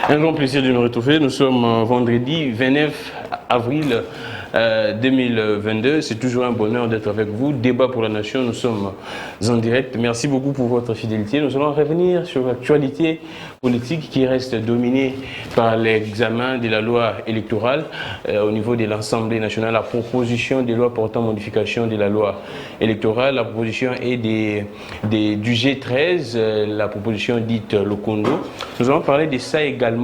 Un grand plaisir de nous retrouver. Nous sommes vendredi 29 avril 2022. C'est toujours un bonheur d'être avec vous. Débat pour la nation, nous sommes en direct. Merci beaucoup pour votre fidélité. Nous allons revenir sur l'actualité politique qui reste dominée par l'examen de la loi électorale au niveau de l'Assemblée nationale. La proposition de loi portant modification de la loi électorale, la proposition est du G13, la proposition dite Lokondo. Nous allons parler de ça également,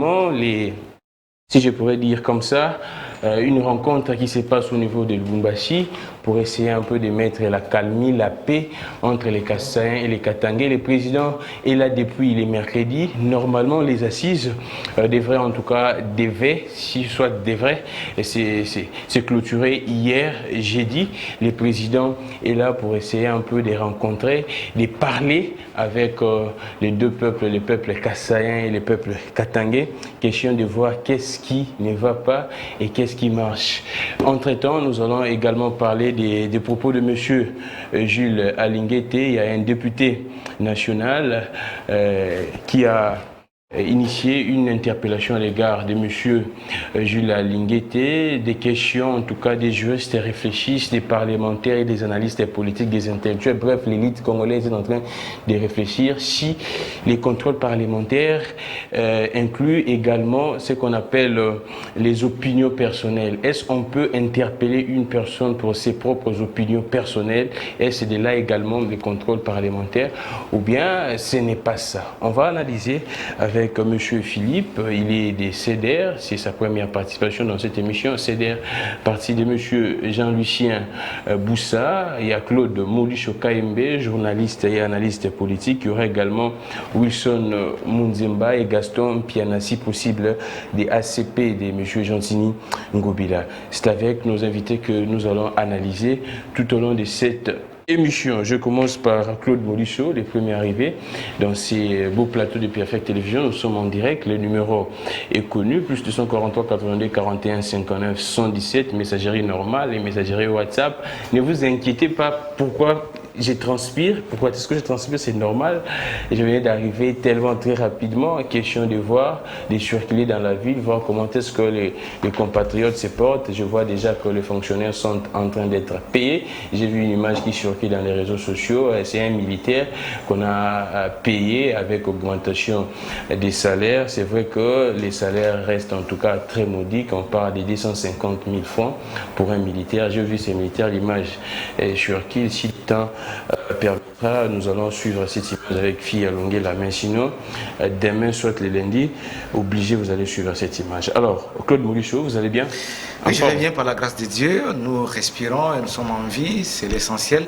si je pourrais dire comme ça, une rencontre qui se passe au niveau de Lubumbashi pour essayer un peu de mettre la calmie, la paix entre les Kassaïens et les Katangais. Le président est là depuis les mercredis. Normalement, les assises devraient, en tout cas, se clôturer hier, jeudi. Le président est là pour essayer un peu de rencontrer, de parler avec les deux peuples, les peuples Kassaïens et les peuples Katangais. Question de voir qu'est-ce qui ne va pas et qu'est-ce qui marche. Entre-temps, nous allons également parler des propos de M. Jules Alinguete. Il y a un député national qui a initié une interpellation à l'égard de M. Jules Alinguete, des questions, en tout cas des juristes réfléchissent, des parlementaires et des analystes politiques, des intellectuels, bref, l'élite congolaise est en train de réfléchir si les contrôles parlementaires incluent également ce qu'on appelle les opinions personnelles. Est-ce qu'on peut interpeller une personne pour ses propres opinions personnelles? Est-ce de là également les contrôles parlementaires? Ou bien ce n'est pas ça? On va analyser avec M. Philippe, il est des CEDER, c'est sa première participation dans cette émission. CEDER, partie de M. Jean-Lucien Boussa, il y a Claude Moulisho Kaembe, journaliste et analyste politique. Il y aura également Wilson Munzemba et Gaston Pianassi, possible des ACP de M. Gentini Ngobila. C'est avec nos invités que nous allons analyser tout au long de cette émission. Je commence par Claude Moulisho, les premiers arrivés dans ces beaux plateaux de Perfect Télévision. Nous sommes en direct, le numéro est connu, plus 243 82 41 59 117, messagerie normale et messagerie WhatsApp. Ne vous inquiétez pas, pourquoi je transpire. Pourquoi est-ce que je transpire? C'est normal. Je venais d'arriver tellement très rapidement. Question de voir, de circuler dans la ville, voir comment est-ce que les compatriotes se portent. Je vois déjà que les fonctionnaires sont en train d'être payés. J'ai vu une image qui circule dans les réseaux sociaux. C'est un militaire qu'on a payé avec augmentation des salaires. C'est vrai que les salaires restent en tout cas très modiques. On parle de 250 000 francs pour un militaire. J'ai vu ces militaires, l'image circule. Si tant permettra, nous allons suivre cette image avec fille allongée la main. Sinon, demain, soit le lundi, obligé, vous allez suivre cette image. Alors, Claude Moulisho, vous allez bien? Oui, je vais bien par la grâce de Dieu. Nous respirons et nous sommes en vie, c'est l'essentiel.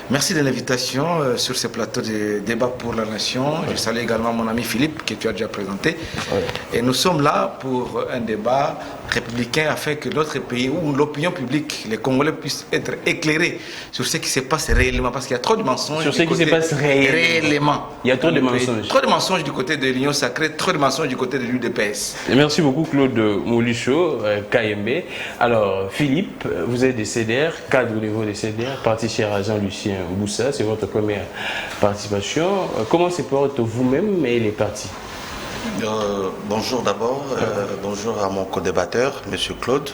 Merci de l'invitation sur ce plateau de débat pour la nation. Je salue également mon ami Philippe, que tu as déjà présenté. Et nous sommes là pour un débat républicain afin que notre pays, où l'opinion publique, les Congolais puissent être éclairés sur ce qui se passe réellement. Parce qu'il y a trop de mensonges. Sur ce qui se passe réellement. Il y a trop de mensonges. Trop de mensonges du côté de l'Union sacrée, trop de mensonges du côté de l'UDPS. Merci beaucoup Claude Moulisho, KMB. Alors Philippe, vous êtes des CEDER, cadre au niveau des CEDER, parti cher à Jean-Lucien Boussa, c'est votre première participation. Comment se portent vous-même et les partis? Bonjour d'abord, bonjour à mon co-débatteur, M. Claude.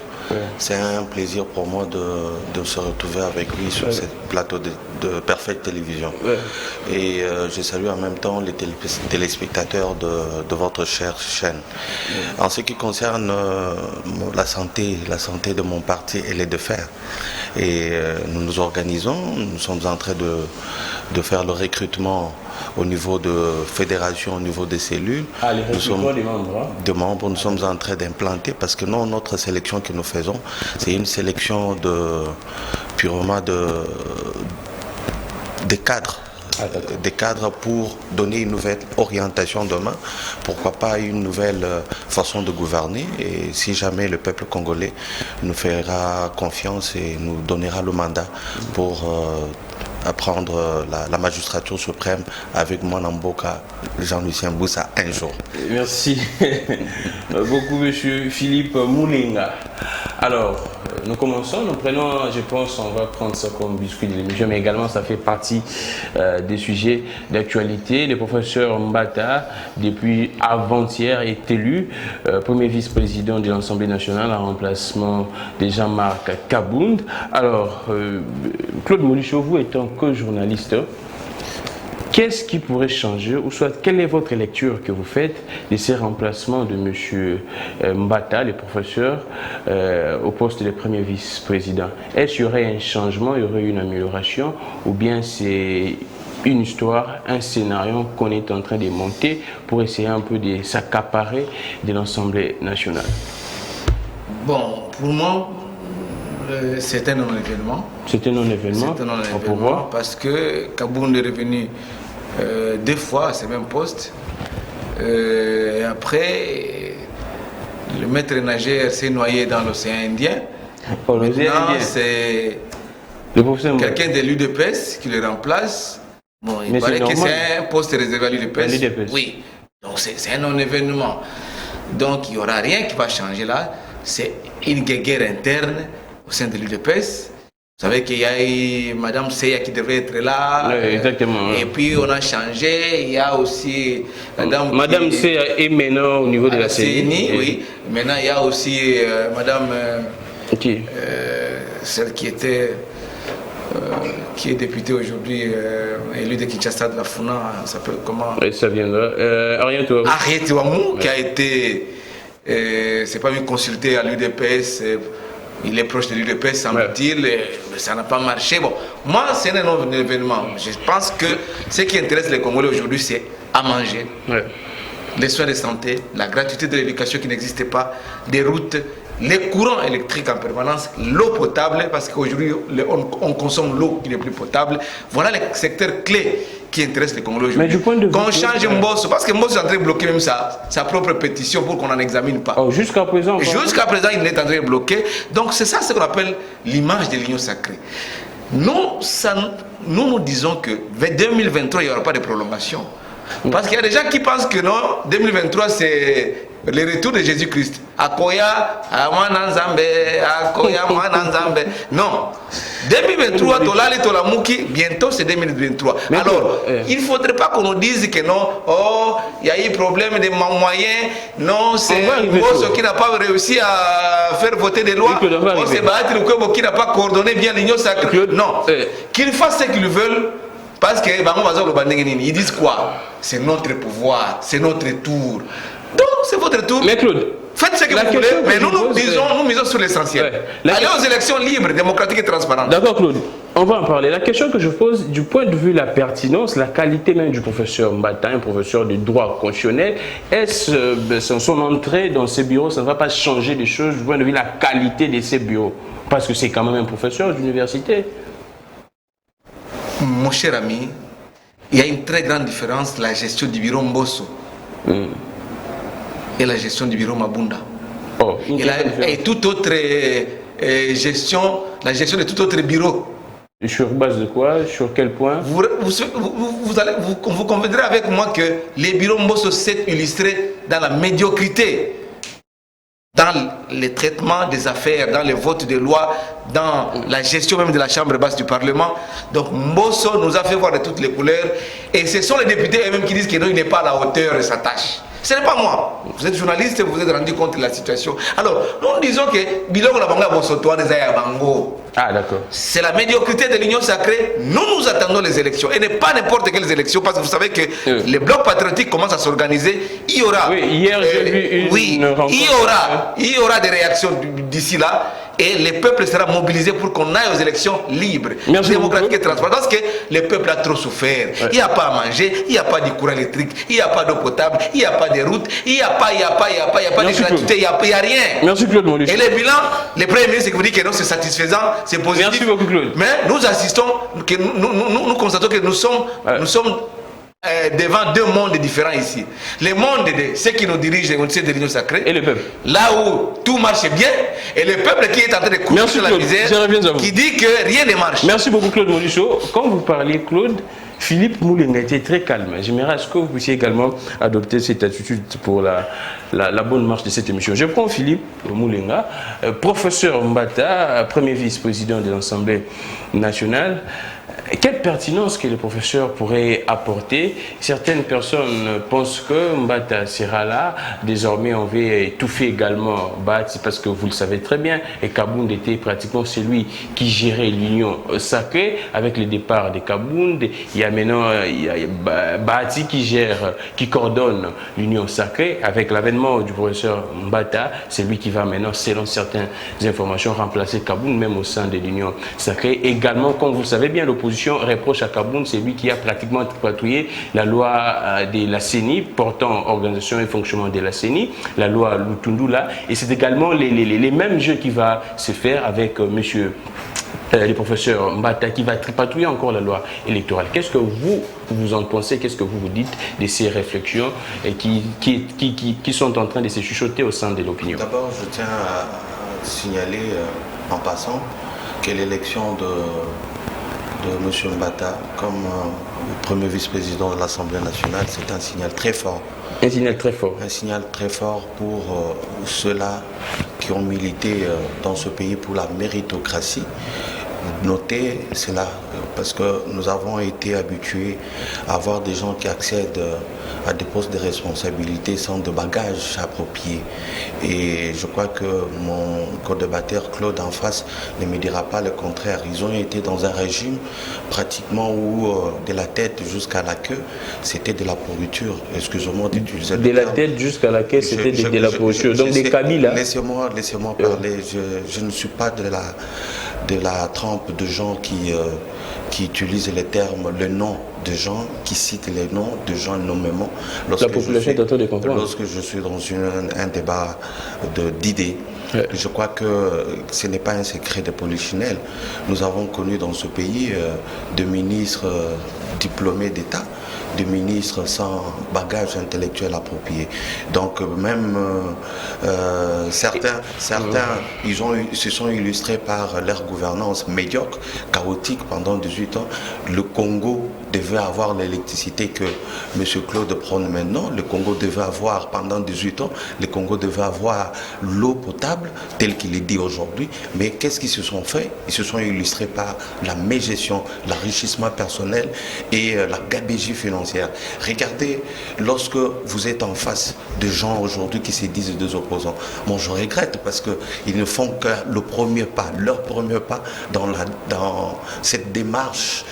C'est un plaisir pour moi de se retrouver avec lui sur ce plateau de Perfect Télévision. Et je salue en même temps les téléspectateurs de votre chère chaîne. En ce qui concerne la santé de mon parti, elle est de fer. Et nous nous organisons, nous sommes en train de faire le recrutement au niveau de fédération, au niveau des cellules. Nous sommes de membres, nous sommes en train d'implanter parce que non, notre sélection que nous faisons, c'est une sélection purement des cadres. Des cadres pour donner une nouvelle orientation demain, pourquoi pas une nouvelle façon de gouverner. Et si jamais le peuple congolais nous fera confiance et nous donnera le mandat pour prendre la magistrature suprême avec moi Namboka, Jean-Lucien Boussa, un jour. Merci beaucoup, monsieur Philippe Moulinga. Alors, nous commençons, nous prenons, je pense, on va prendre ça comme biscuit de l'émission, mais également ça fait partie des sujets d'actualité. Le professeur Mbata, depuis avant-hier, est élu premier vice-président de l'Assemblée nationale en remplacement de Jean-Marc Kabound. Alors, Claude Molichot, vous étant que journaliste, qu'est-ce qui pourrait changer, ou soit quelle est votre lecture que vous faites de ces remplacements de M. Mbata, le professeur, au poste de premier vice-président? Est-ce qu'il y aurait un changement, il y aurait une amélioration, ou bien c'est une histoire, un scénario qu'on est en train de monter pour essayer un peu de s'accaparer de l'Assemblée nationale? Bon, pour moi, c'est un non-événement. C'est un non-événement. C'est un non-événement parce que Kabound est revenu 2 fois à ce même poste. Et après, le maître nageur s'est noyé dans l'océan Indien. Oh, maintenant, c'est quelqu'un de l'UDPS qui le remplace. Bon, il paraît que c'est un poste réservé à l'UDPS. Oui, donc c'est un non-événement. Donc il n'y aura rien qui va changer là. C'est une guerre interne au sein de l'UDPS. Vous savez qu'il y a eu Madame Seya qui devait être là. Oui, exactement. Et puis on a changé. Il y a aussi Madame Seya est maintenant au niveau de la CENI. Oui. Maintenant il y a aussi Madame celle qui était qui est députée aujourd'hui, élue de Kinshasa de la Funa, ça s'appelle comment? Oui, ça viendra. Ariette Ouamou, qui a été, c'est pas mieux consulté à l'UDPS. Il est proche de l'UDPS, semble-t-il, ça n'a pas marché. Bon, moi, c'est un autre événement. Je pense que ce qui intéresse les Congolais aujourd'hui, c'est à manger, les soins de santé, la gratuité de l'éducation qui n'existait pas, des routes, les courants électriques en permanence, l'eau potable, parce qu'aujourd'hui, on consomme l'eau qui n'est plus potable. Voilà les secteurs clés qui intéressent les Congolais aujourd'hui. Qu'on change Mbosso, parce que Mbosso est en train de bloquer même sa propre pétition pour qu'on n'en examine pas. Oh, jusqu'à présent, il est en train de bloquer. Donc c'est ça ce qu'on appelle l'image de l'union sacrée. Nous disons que vers 2023, il n'y aura pas de prolongation. Parce qu'il y a des gens qui pensent que non, 2023 c'est le retour de Jésus-Christ. Akoya, Amananzambe, Akoya, Mananzambe. Non. 2023, Tolali, Tolamuki, bientôt c'est 2023. Mais alors, il ne faudrait pas qu'on nous dise que non, oh, il y a eu problème de moyens, non, c'est Mbosso qui n'a pas réussi à faire voter des lois, oh, c'est Bahati Lukwebo qui n'a pas coordonné bien l'union sacrée. Non. Qu'ils fassent ce qu'ils veulent. Parce que ils disent quoi? C'est notre pouvoir, c'est notre tour. Donc c'est votre tour. Mais Claude, faites ce que vous voulez, mais nous misons sur l'essentiel. Allez aux élections libres, démocratiques et transparentes. D'accord Claude, on va en parler. La question que je pose, du point de vue de la pertinence, la qualité même du professeur Mbata, un professeur de droit constitutionnel, est-ce son entrée dans ces bureaux, ça ne va pas changer les choses du point de vue de la qualité de ces bureaux? Parce que c'est quand même un professeur d'université. Mon cher ami, il y a une très grande différence la gestion du bureau Mbosso et la gestion du bureau Mabunda. Et toute autre gestion, la gestion de tout autre bureau. Et sur base de quoi? Sur quel point? Vous conviendrez avec moi que les bureaux Mbosso s'est illustré dans la médiocrité, dans les traitements des affaires, dans les votes de lois, dans la gestion même de la chambre basse du Parlement. Donc Mbosso nous a fait voir de toutes les couleurs et ce sont les députés eux-mêmes qui disent qu'il n'est pas à la hauteur de sa tâche. Ce n'est pas moi. Vous êtes journaliste et vous vous êtes rendu compte de la situation. Alors, nous disons que Bilongo Nabanga Bossotoa des Ayabango. Ah, d'accord. C'est la médiocrité de l'Union sacrée. Nous attendons les élections. Et pas n'importe quelles élections, parce que vous savez que les blocs patriotiques commencent à s'organiser. Il y aura. Oui, hier j'ai vu une rencontre. Il y aura des réactions d'ici là. Et le peuple sera mobilisé pour qu'on aille aux élections libres, démocratiques et transparentes. Parce que le peuple a trop souffert. Il n'y a pas à manger, il n'y a pas de courant électrique, il n'y a pas d'eau potable, il n'y a pas de route, il n'y a pas de gratuité, il n'y a rien. Merci Claude Molichot. Et le bilan, le Premier ministre qui vous dit que non, c'est satisfaisant, c'est positif. Merci beaucoup Claude. Mais nous assistons, que nous constatons que nous sommes devant deux mondes différents ici. Le monde de ceux qui nous dirigent au sein de l'Union sacrée. Et le peuple. Là où tout marche bien. Et le peuple qui est en train de coucher sur la misère. Qui dit que rien ne marche. Merci beaucoup Claude Molichot. Quand vous parlez Claude, Philippe Moulenga était très calme. J'aimerais est-ce que vous puissiez également adopter cette attitude pour la bonne marche de cette émission. Je prends Philippe Moulenga, professeur Mbata, premier vice-président de l'Assemblée nationale. Quelle pertinence que le professeur pourrait apporter? Certaines personnes pensent que Mbata sera là. Désormais, on veut étouffer également Bati parce que vous le savez très bien. Et Kabound était pratiquement celui qui gérait l'union sacrée. Avec le départ de Kabound, il y a maintenant Bati qui gère, qui coordonne l'union sacrée. Avec l'avènement du professeur Mbata, c'est lui qui va maintenant, selon certaines informations, remplacer Kabound, même au sein de l'union sacrée. Également, comme vous le savez bien, l'opposition reproche à Kabound, c'est lui qui a pratiquement patrouillé la loi de la CENI portant organisation et fonctionnement de la CENI, la loi Lutundula, et c'est également les mêmes jeux qui va se faire avec monsieur le professeur Mbata qui va patrouiller encore la loi électorale. Qu'est-ce que vous en pensez? Qu'est-ce que vous dites de ces réflexions qui sont en train de se chuchoter au sein de l'opinion? D'abord, je tiens à signaler en passant que l'élection de M. Mbata comme premier vice-président de l'Assemblée nationale, c'est un signal très fort. Un signal très fort. Un signal très fort pour ceux-là qui ont milité dans ce pays pour la méritocratie. Notez cela parce que nous avons été habitués à avoir des gens qui accèdent à des postes de responsabilité sans de bagages appropriés. Et je crois que mon co-débatteur Claude en face ne me dira pas le contraire. Ils ont été dans un régime pratiquement où de la tête jusqu'à la queue, c'était de la pourriture. Excusez-moi d'utiliser le terme. De la tête jusqu'à la queue, c'était de la pourriture. Donc des Kabila. Laissez-moi parler. Je ne suis pas de la trempe de gens qui utilisent les termes, le nom de gens, qui citent les noms de gens nommément. La population est en train de comprendre. Lorsque je suis dans un débat d'idées, je crois que ce n'est pas un secret de polichinelle. Nous avons connu dans ce pays des ministres diplômés d'État, des ministres sans bagage intellectuel approprié. Donc même certains se sont illustrés par leur gouvernance médiocre, chaotique pendant 18 ans. Le Congo devait avoir l'électricité que M. Claude prône maintenant. Le Congo devait avoir pendant 18 ans, le Congo devait avoir l'eau potable, telle qu'il est dit aujourd'hui. Mais qu'est-ce qu'ils se sont fait? Ils se sont illustrés par la mégestion, l'enrichissement personnel et la gabegie financière. Regardez, lorsque vous êtes en face de gens aujourd'hui qui se disent des opposants, moi je regrette parce qu'ils ne font que leur premier pas dans cette démarche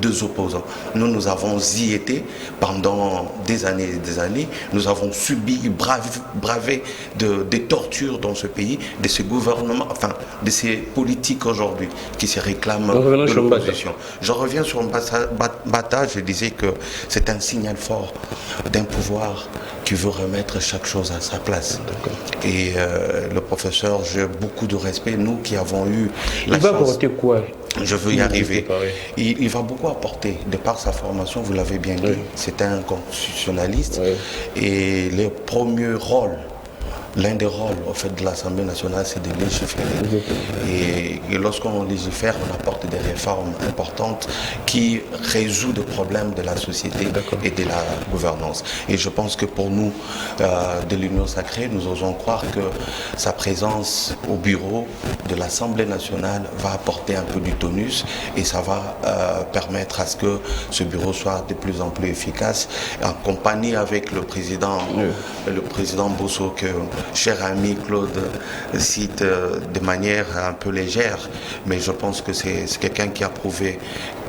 deux opposants. Nous avons y été pendant des années et des années. Nous avons subi, bravé des tortures dans ce pays, de ce gouvernement, enfin de ces politiques aujourd'hui qui se réclament de l'opposition. Je reviens sur Mbata, je disais que c'est un signal fort d'un pouvoir qui veut remettre chaque chose à sa place. Et le professeur, j'ai beaucoup de respect. Nous qui avons eu la chance... Il va apporter quoi? Je veux y arriver. Il va beaucoup apporter, de par sa formation, vous l'avez bien dit. C'est un constitutionnaliste. Et le premier rôle, l'un des rôles au fait, de l'Assemblée nationale, c'est de légiférer. Et lorsqu'on légifère, on apporte des réformes importantes qui résout des problèmes de la société et de la gouvernance. Et je pense que pour nous, de l'Union sacrée, nous osons croire que sa présence au bureau de l'Assemblée nationale va apporter un peu du tonus et ça va permettre à ce que ce bureau soit de plus en plus efficace, en compagnie avec le président Bosso, que cher ami Claude cite de manière un peu légère, mais je pense que c'est quelqu'un qui a prouvé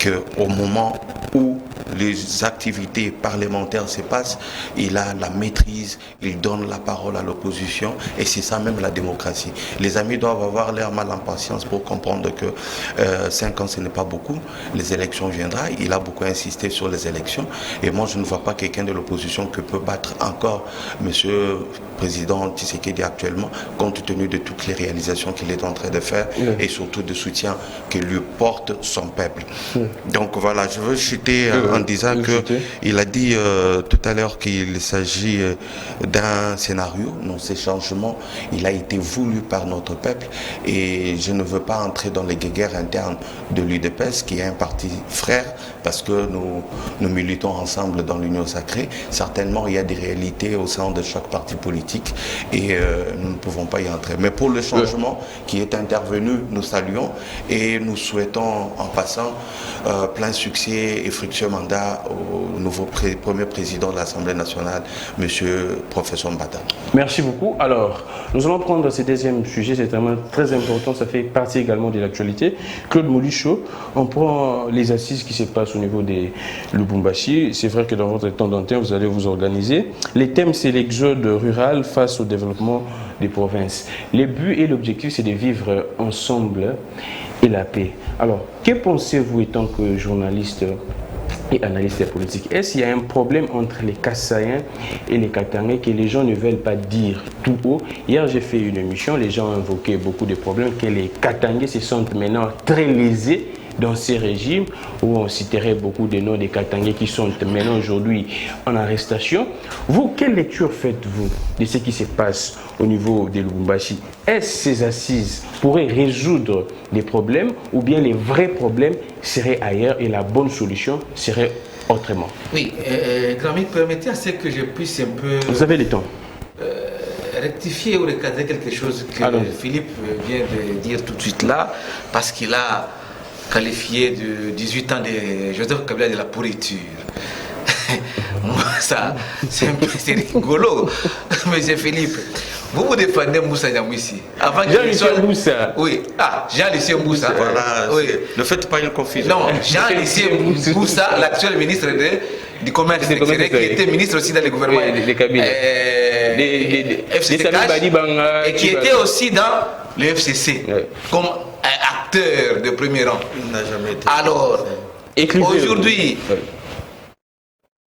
qu'au moment où les activités parlementaires se passent, il a la maîtrise, il donne la parole à l'opposition et c'est ça même la démocratie. Les amis doivent avoir leur mal en patience pour comprendre que 5 ans ce n'est pas beaucoup, les élections viendront, il a beaucoup insisté sur les élections et moi je ne vois pas quelqu'un de l'opposition qui peut battre encore Monsieur Président Tshisekedi actuellement, compte tenu de toutes les réalisations qu'il est en train de faire et surtout de soutien que lui porte son peuple. Donc voilà, je veux citer un disant qu'il a dit tout à l'heure qu'il s'agit d'un scénario. Non, ces changements, il a été voulu par notre peuple et je ne veux pas entrer dans les guerres internes de l'UDPS qui est un parti frère parce que nous militons ensemble dans l'Union sacrée. Certainement, il y a des réalités au sein de chaque parti politique et nous ne pouvons pas y entrer. Mais pour le changement qui est intervenu, nous saluons et nous souhaitons en passant plein succès et fructueux mandat au nouveau premier président de l'Assemblée nationale, monsieur professeur Mbata. Merci beaucoup. Alors, nous allons prendre ce deuxième sujet, c'est vraiment très important, ça fait partie également de l'actualité. Claude Moulicho, on prend les assises qui se passent au niveau de Lubumbashi. C'est vrai que dans votre temps d'antenne, vous allez vous organiser. Les thèmes, c'est l'exode rural face au développement des provinces. Le but et l'objectif, c'est de vivre ensemble et la paix. Alors, que pensez-vous étant que journaliste et analyste politique? Est-ce qu'il y a un problème entre les Kassaïens et les Katangais que les gens ne veulent pas dire tout haut? Hier, j'ai fait une émission, les gens ont invoqué beaucoup de problèmes, que les Katangais se sentent maintenant très lésés dans ces régimes où on citerait beaucoup de noms des Katangais qui sont maintenant aujourd'hui en arrestation. Vous, quelle lecture faites-vous de ce qui se passe au niveau de Lubumbashi? Est-ce que ces assises pourraient résoudre des problèmes ou bien les vrais problèmes seraient ailleurs et la bonne solution serait autrement? Oui, Grammy, permettez à ce que je puisse un peu... Vous avez le temps. Rectifier ou recadrer quelque chose que Philippe vient de dire tout de suite là, parce qu'il a qualifié de 18 ans de Joseph Kabila de la pourriture. Ça, c'est rigolo, monsieur Philippe. Vous défendez Moussa Niamouissi. Jean-Lucien Moussa. Oui. Ah, Jean-Lucien Moussa. Voilà. Oui. Ne faites pas une confusion. Non, Jean-Lucien Moussa, l'actuel ministre du commerce extérieur, qui était ministre aussi dans le gouvernement. Des Kabila. Et qui était aussi dans le FCC. Comme acteur de premier rang. Il n'a jamais été. Alors, aujourd'hui,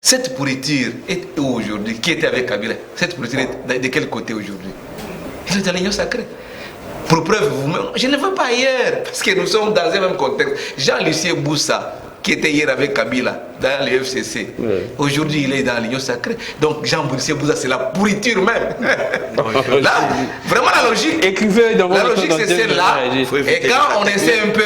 cette pourriture est aujourd'hui, qui était avec Kabila, cette pourriture est de quel côté aujourd'hui? Elle est dans l'Union sacrée. Pour preuve, vous-même, je ne veux pas ailleurs, parce que nous sommes dans un même contexte. Jean-Lucien Boussa, qui était hier avec Kabila dans le FCC. Aujourd'hui, il est dans l'Union sacrée. Donc, Jean-Lucien Boussa, c'est la pourriture même. Là, vraiment la logique. Écrivez dans la logique, c'est celle-là. Et quand on essaie un peu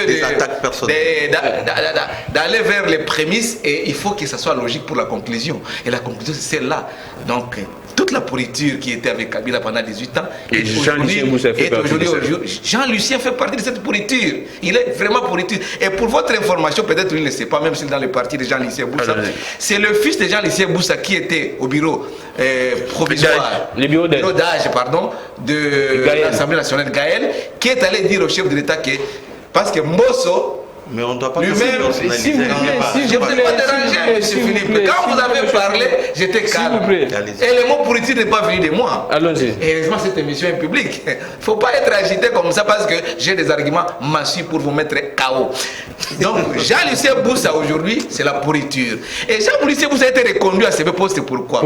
d'aller vers les prémices, et il faut que ça soit logique pour la conclusion. Et la conclusion, c'est celle-là. Donc, toute la pourriture qui était avec Kabila pendant 18 ans, et Jean-Lucien fait partie de cette pourriture. Il est vraiment pourriture. Et pour votre information, peut-être il ne sait pas, même s'il est dans le parti de Jean-Lucien Boussa, c'est le fils de Jean-Lucien Boussa qui était au bureau provisoire, le bureau d'âge, pardon, de l'Assemblée nationale, Gaël, qui est allé dire au chef de l'État que, parce que Mbosso, mais on ne doit pas lui-même, je ne vous ai pas dérangé, M. Philippe. Quand vous avez parlé, j'étais calme. Et le mot pourriture n'est pas venu de moi. Allons-y. Et heureusement, cette émission est publique. Il ne faut pas être agité comme ça parce que j'ai des arguments massifs pour vous mettre KO. Donc, Jean-Lucien Boussa aujourd'hui, c'est la pourriture. Et Jean-Lucien Boussa a été reconduit à ce poste. Pourquoi?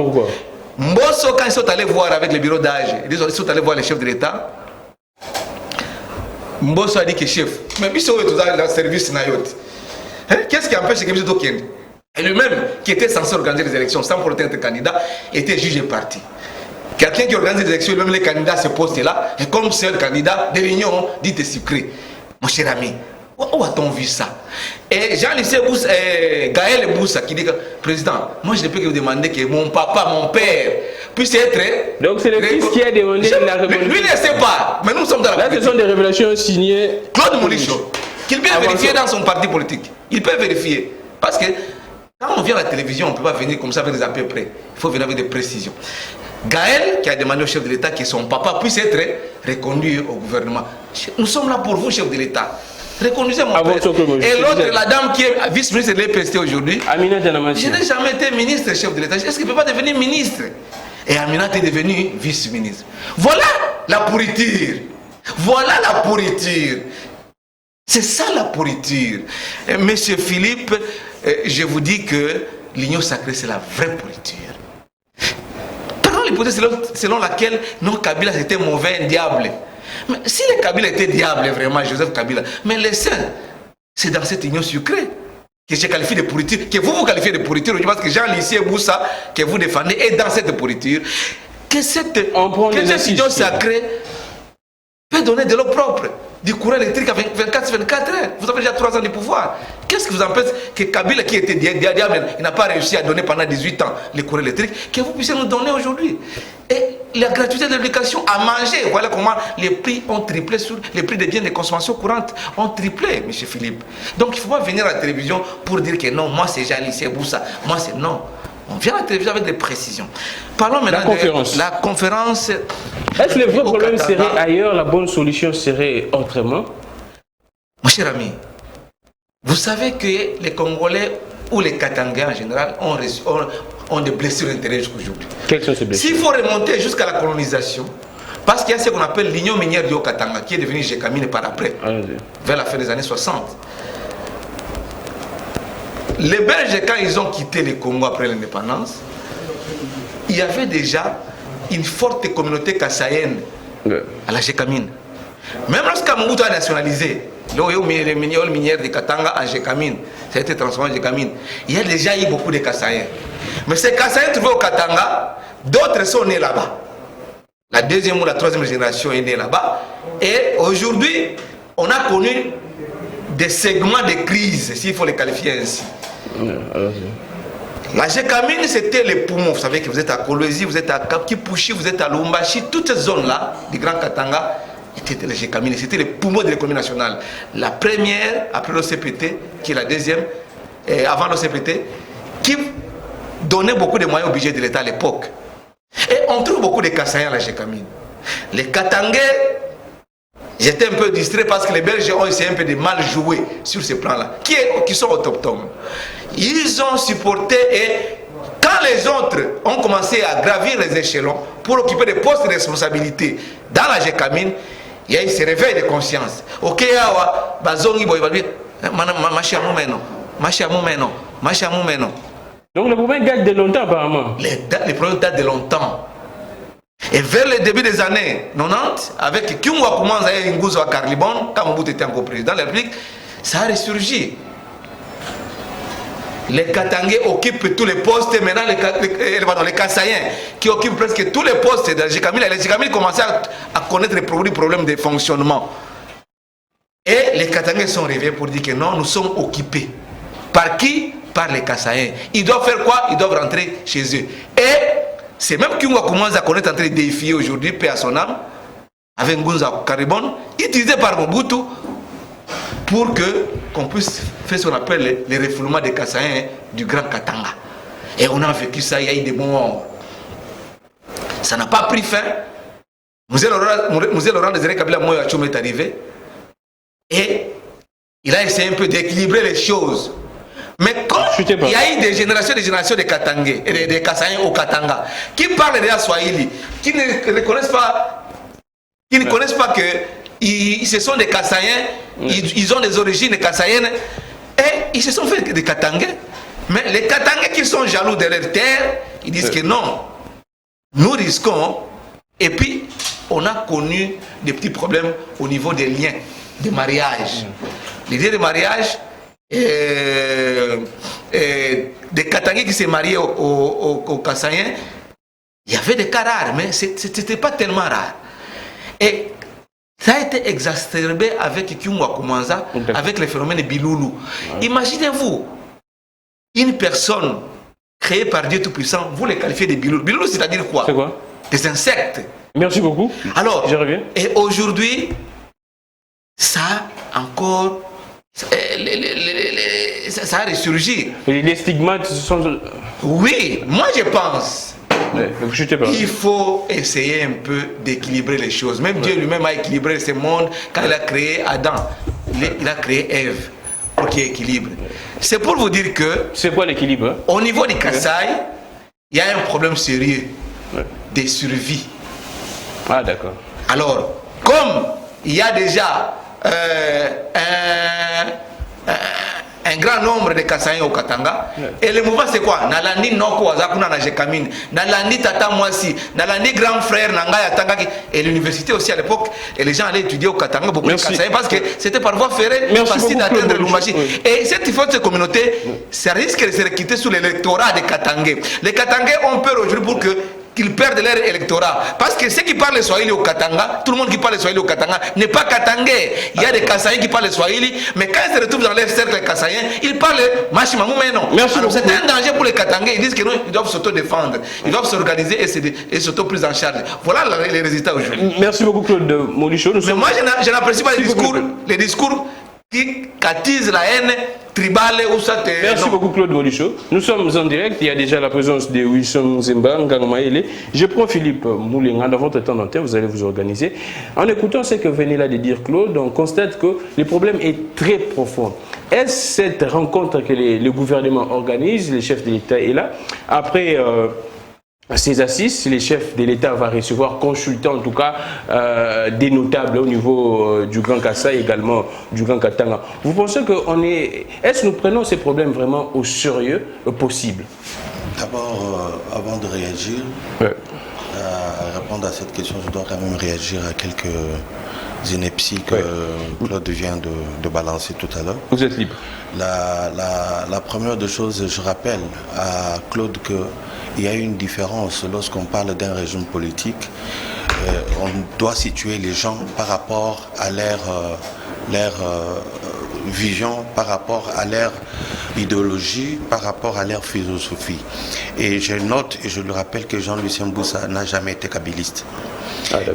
Mbosso, quand ils sont allés voir avec le bureau d'âge, ils sont allés voir le chef de l'État. Mbosso a dit que chef, mais puis c'est dans le service Nayot. Qu'est-ce qui empêche que M. Tokien, et lui-même qui était censé organiser les élections sans pour être candidat, était jugé parti. Quelqu'un qui organise les élections, même les candidats à ce poste-là, et comme seul candidat de l'Union, dit sucré. Mon cher ami, où a-t-on vu ça? Et Jean-Lucien Boussa, Gaël Boussa qui dit que, président, moi je ne peux que vous demander que mon papa, mon père, puisse être... Donc c'est le fils qui a demandé la révélation. Lui ne sait pas, mais nous sommes dans la... Là, ce sont des révélations signées... Claude Moulicho, qu'il peut vérifier dans son parti politique. Il peut vérifier. Parce que quand on vient à la télévision, on ne peut pas venir comme ça avec des à peu près. Il faut venir avec des précisions. Gaël, qui a demandé au chef de l'État que son papa puisse être reconduit au gouvernement. Nous sommes là pour vous, chef de l'État. Reconduisez mon père. Et l'autre, la dame qui est vice-ministre de l'EPST aujourd'hui, je n'ai jamais été ministre, chef de l'État. Est-ce qu'il ne peut pas devenir ministre? Et Aminata est devenue vice-ministre. Voilà la pourriture. Voilà la pourriture. C'est ça la pourriture. Monsieur Philippe, je vous dis que l'Union sacrée, c'est la vraie pourriture. Pardon l'hypothèse selon laquelle non, Kabila c'était mauvais, un diable. Mais si le Kabila était diable, vraiment, Joseph Kabila, mais les saints, c'est dans cette union sucrée. que je qualifie de pourriture, que vous qualifiez de pourriture, je pense que Jean Lissier Boussa, que vous défendez, est dans cette pourriture, que cette union sacrée peut donner de l'eau propre, du courant électrique à 24 heures. Vous avez déjà 3 ans de pouvoir. Qu'est-ce qui vous empêche que Kabila, qui était diable, il n'a pas réussi à donner pendant 18 ans le courant électrique, que vous puissiez nous donner aujourd'hui? Et la gratuité de l'éducation à manger, voilà comment les prix ont triplé, les prix des biens de consommation courante ont triplé, M. Philippe. Donc il ne faut pas venir à la télévision pour dire que non, moi c'est Jean-Lycée Boussa, moi c'est non. On vient à la télévision avec des précisions. Parlons maintenant de la conférence. Est-ce que le vrai problème serait ailleurs, la bonne solution serait autrement? Mon cher ami, vous savez que les Congolais ou les Katangais en général ont des blessures intérieures jusqu'aujourd'hui. Quelles sont ces blessures? S'il faut remonter jusqu'à la colonisation, parce qu'il y a ce qu'on appelle l'Union minière du Haut-Katanga, qui est devenue Gécamine par après, vers la fin des années 60. Les Belges, quand ils ont quitté le Congo après l'indépendance, il y avait déjà une forte communauté kassaïenne à la Gécamine. Même lorsqu'Amobutu a nationalisé l'eau minière de Katanga à Gécamine, ça a été transformé en Gécamine, il y a déjà eu beaucoup de kassaïens. Mais ces kassaïens trouvés au Katanga, d'autres sont nés là-bas. La deuxième ou la troisième génération est née là-bas. Et aujourd'hui, on a connu des segments de crise, s'il faut les qualifier ainsi. La Gécamine, c'était les poumons. Vous savez que vous êtes à Kolwezi, vous êtes à Kipushi, vous êtes à Lumbashi. Toutes ces zones-là, du Grand Katanga, étaient les Gécamines. C'était les poumons de l'économie nationale. La première, après l'OCPT, qui est la deuxième, avant l'OCPT, qui donnait beaucoup de moyens au budget de l'État à l'époque. Et on trouve beaucoup de Kassaïens à la Gécamine. Les Katangais, j'étais un peu distrait parce que les Belges ont essayé un peu de mal jouer sur ce plan-là, qui sont autochtones. Ils ont supporté et quand les autres ont commencé à gravir les échelons pour occuper des postes de responsabilité dans la Gécamine, il y a eu ce réveil de conscience. Ok, bazongi boy Donc le problème date de longtemps apparemment. Les problèmes datent de longtemps. Et vers le début des années 90, avec Kyungwa Koumanza et Nguzo à Carlibon, quand Mobutu était encore président de la République, ça a ressurgi. Les Katangais occupent tous les postes, et maintenant les Kassaïens qui occupent presque tous les postes de la Gécamine. Les Gécamines commençaient à connaître les problèmes de fonctionnement. Et les Katangais sont réveillés pour dire que non, nous sommes occupés. Par qui? Par les Kassaïens. Ils doivent faire quoi? Ils doivent rentrer chez eux. Et c'est même Kyungwa Koumanza qu'on est en train de défier aujourd'hui, paix à son âme, avec Ngunza Karibon, utilisé par Mobutu pour qu'on puisse faire ce qu'on appelle les refoulements des Kassaïens du Grand Katanga. Et on a vécu ça, il y a eu des morts. Ça n'a pas pris fin. Mzee Laurent Désiré Kabila Moyo Achom est arrivé et il a essayé un peu d'équilibrer les choses. Mais quand il y a eu des générations de Katangais et des Kassaïens au Katanga qui parlent déjà Swahili, qui ne reconnaissent pas, que ce sont des Kassaïens, ils ont des origines kassaïennes et ils se sont fait des Katangais. Mais les Katangais qui sont jaloux de leur terre, ils disent que non, nous risquons. Et puis, on a connu des petits problèmes au niveau des liens de mariage. L'idée de mariage, des Katangais qui s'est mariés aux Kassaïens, il y avait des cas rares, mais ce n'était pas tellement rare. Et ça a été exacerbé avec Kyungwa Koumanza, avec le phénomène de Biloulou. Imaginez-vous, une personne créée par Dieu Tout-Puissant, vous les qualifiez de Biloulou. Biloulou, c'est-à-dire quoi? C'est quoi? Des insectes. Merci beaucoup. Alors, je reviens. Et aujourd'hui, ça encore... ça a ressurgi. Les stigmates sont... Oui, moi je pense. Il faut essayer un peu d'équilibrer les choses. Même Dieu lui-même a équilibré ce monde quand il a créé Adam. Il a créé Ève pour qu'il équilibre. C'est pour vous dire que... C'est quoi l'équilibre? Au niveau du Kasaï, il y a un problème sérieux de survie. Ah d'accord. Alors, comme il y a déjà un grand nombre de Kassaïens au Katanga. Et le mouvement c'est quoi? Nalandi Noko Azakuna Najekamine, Nalandi Tata Mwasi, Nalandi grand frère Nangaya Tangaki. Et l'université aussi à l'époque, et les gens allaient étudier au Katanga, beaucoup de Kassaïens, parce que c'était par voie ferrée, facile d'atteindre Lumbashi. Et cette forte communauté, ça risque de se quitter sous l'électorat des Katangais. Les Katangais ont peur aujourd'hui pour qu'ils perdent leur électorat. Parce que ceux qui parlent le Swahili au Katanga, tout le monde qui parle le Swahili au Katanga n'est pas Katangais. Il y a des Kassaïens qui parlent le Swahili, mais quand ils se retrouvent dans leur cercle Kassaïen, ils parlent Machimamou, mais non. C'est un danger pour les Katangais. Ils disent qu'ils doivent s'auto-défendre, ils doivent s'organiser et s'auto-prise en charge. Voilà les résultats aujourd'hui. Merci beaucoup, Claude Molichot. Mais moi, je n'apprécie pas les discours qui attisent la haine tribale ou ça. Merci beaucoup, Claude Molichot. Nous sommes en direct. Il y a déjà la présence de Wilson Zemba, Ngangmaele. Je prends Philippe Moulenga. Dans votre temps d'antenne, vous allez vous organiser. En écoutant ce que venait là de dire Claude, on constate que le problème est très profond. Est-ce cette rencontre que le gouvernement organise, le chef de l'État est là, après ces assises, les chefs de l'État vont recevoir, consulter en tout cas des notables au niveau du Grand Kassai, également du Grand Katanga. Vous pensez qu'on est... Est-ce que nous prenons ces problèmes vraiment au sérieux possible? D'abord, avant de réagir, à répondre à cette question, je dois quand même réagir à quelques inepties que Claude vient de balancer tout à l'heure. Vous êtes libre. La première des choses, je rappelle à Claude qu'il y a une différence lorsqu'on parle d'un régime politique. On doit situer les gens par rapport à leur vision, par rapport à leur idéologie, par rapport à leur philosophie. Et je note et je le rappelle que Jean-Lucien Mboussa n'a jamais été kabyliste.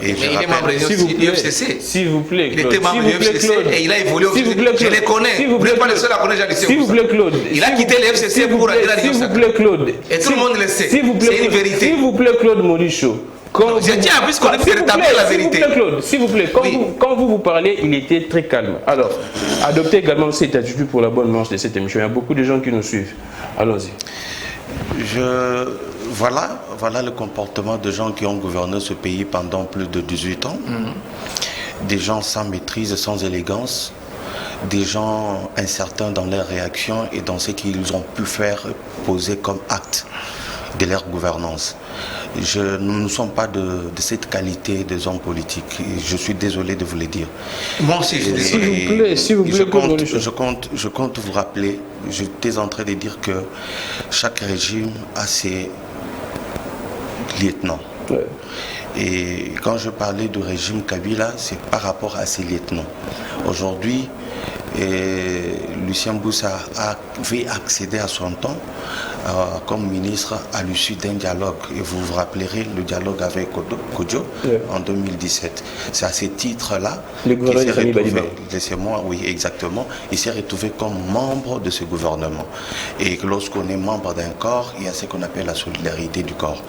Et il est membre du FCC. S'il vous plaît, Claude. Il était membre du FCC et il a évolué au FCC. Je les connais. Vous n'êtes pas le seul à connaître Jean-Lucien Mboussa. S'il vous plaît, Claude. Il a quitté le FCC pour aller à l'Union sacrée. S'il vous plaît, Claude. Et tout le monde le sait. C'est une vérité. S'il vous plaît, Claude Molichot. Je tiens à plus qu'on ait rétablir la vérité. S'il vous plaît, Claude, s'il vous plaît, quand vous parlez, il était très calme. Alors, adoptez également cette attitude pour la bonne marche de cette émission. Il y a beaucoup de gens qui nous suivent. Allons-y. Voilà le comportement de gens qui ont gouverné ce pays pendant plus de 18 ans. Des gens sans maîtrise, sans élégance. Des gens incertains dans leurs réactions et dans ce qu'ils ont pu faire poser comme acte de leur gouvernance. Nous ne sommes pas de cette qualité des hommes politiques. Je suis désolé de vous le dire. Moi aussi, s'il vous plaît, je compte vous rappeler, j'étais en train de dire que chaque régime a ses lieutenants. Et quand je parlais du régime Kabila, c'est par rapport à ses lieutenants. Aujourd'hui, Lucien Mboussa avait accédé à son temps comme ministre à l'issue d'un dialogue. Et vous vous rappellerez le dialogue avec Kodjo en 2017. C'est à ce titre-là qu'il s'est retrouvé, laissez-moi, oui, exactement, il s'est retrouvé comme membre de ce gouvernement. Et lorsqu'on est membre d'un corps, il y a ce qu'on appelle la solidarité du corps.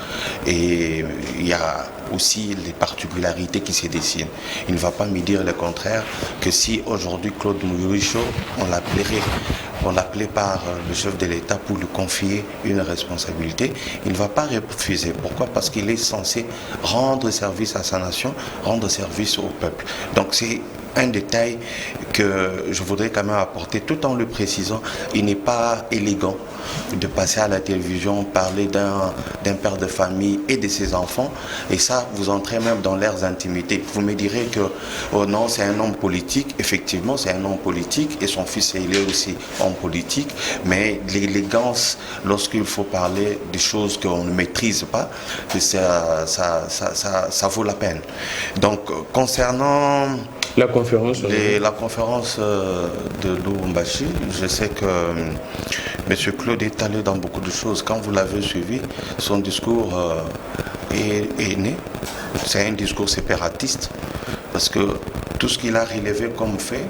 Et il y a aussi les particularités qui se dessinent. Il ne va pas me dire le contraire que si aujourd'hui Claude Molichot, on l'appelait par le chef de l'État pour lui confier une responsabilité, il ne va pas refuser. Pourquoi? Parce qu'il est censé rendre service à sa nation, rendre service au peuple. Donc c'est un détail que je voudrais quand même apporter tout en le précisant. Il n'est pas élégant de passer à la télévision, parler d'un père de famille et de ses enfants, et ça, vous entrez même dans leurs intimités. Vous me direz que, oh non, c'est un homme politique. Effectivement, c'est un homme politique, et son fils, il est aussi homme politique, mais l'élégance, lorsqu'il faut parler des choses qu'on ne maîtrise pas, ça vaut la peine. Donc, concernant la conférence de Lubumbashi, je sais que M. Claude est allé dans beaucoup de choses. Quand vous l'avez suivi, son discours est né. C'est un discours séparatiste, parce que tout ce qu'il a relevé comme fait,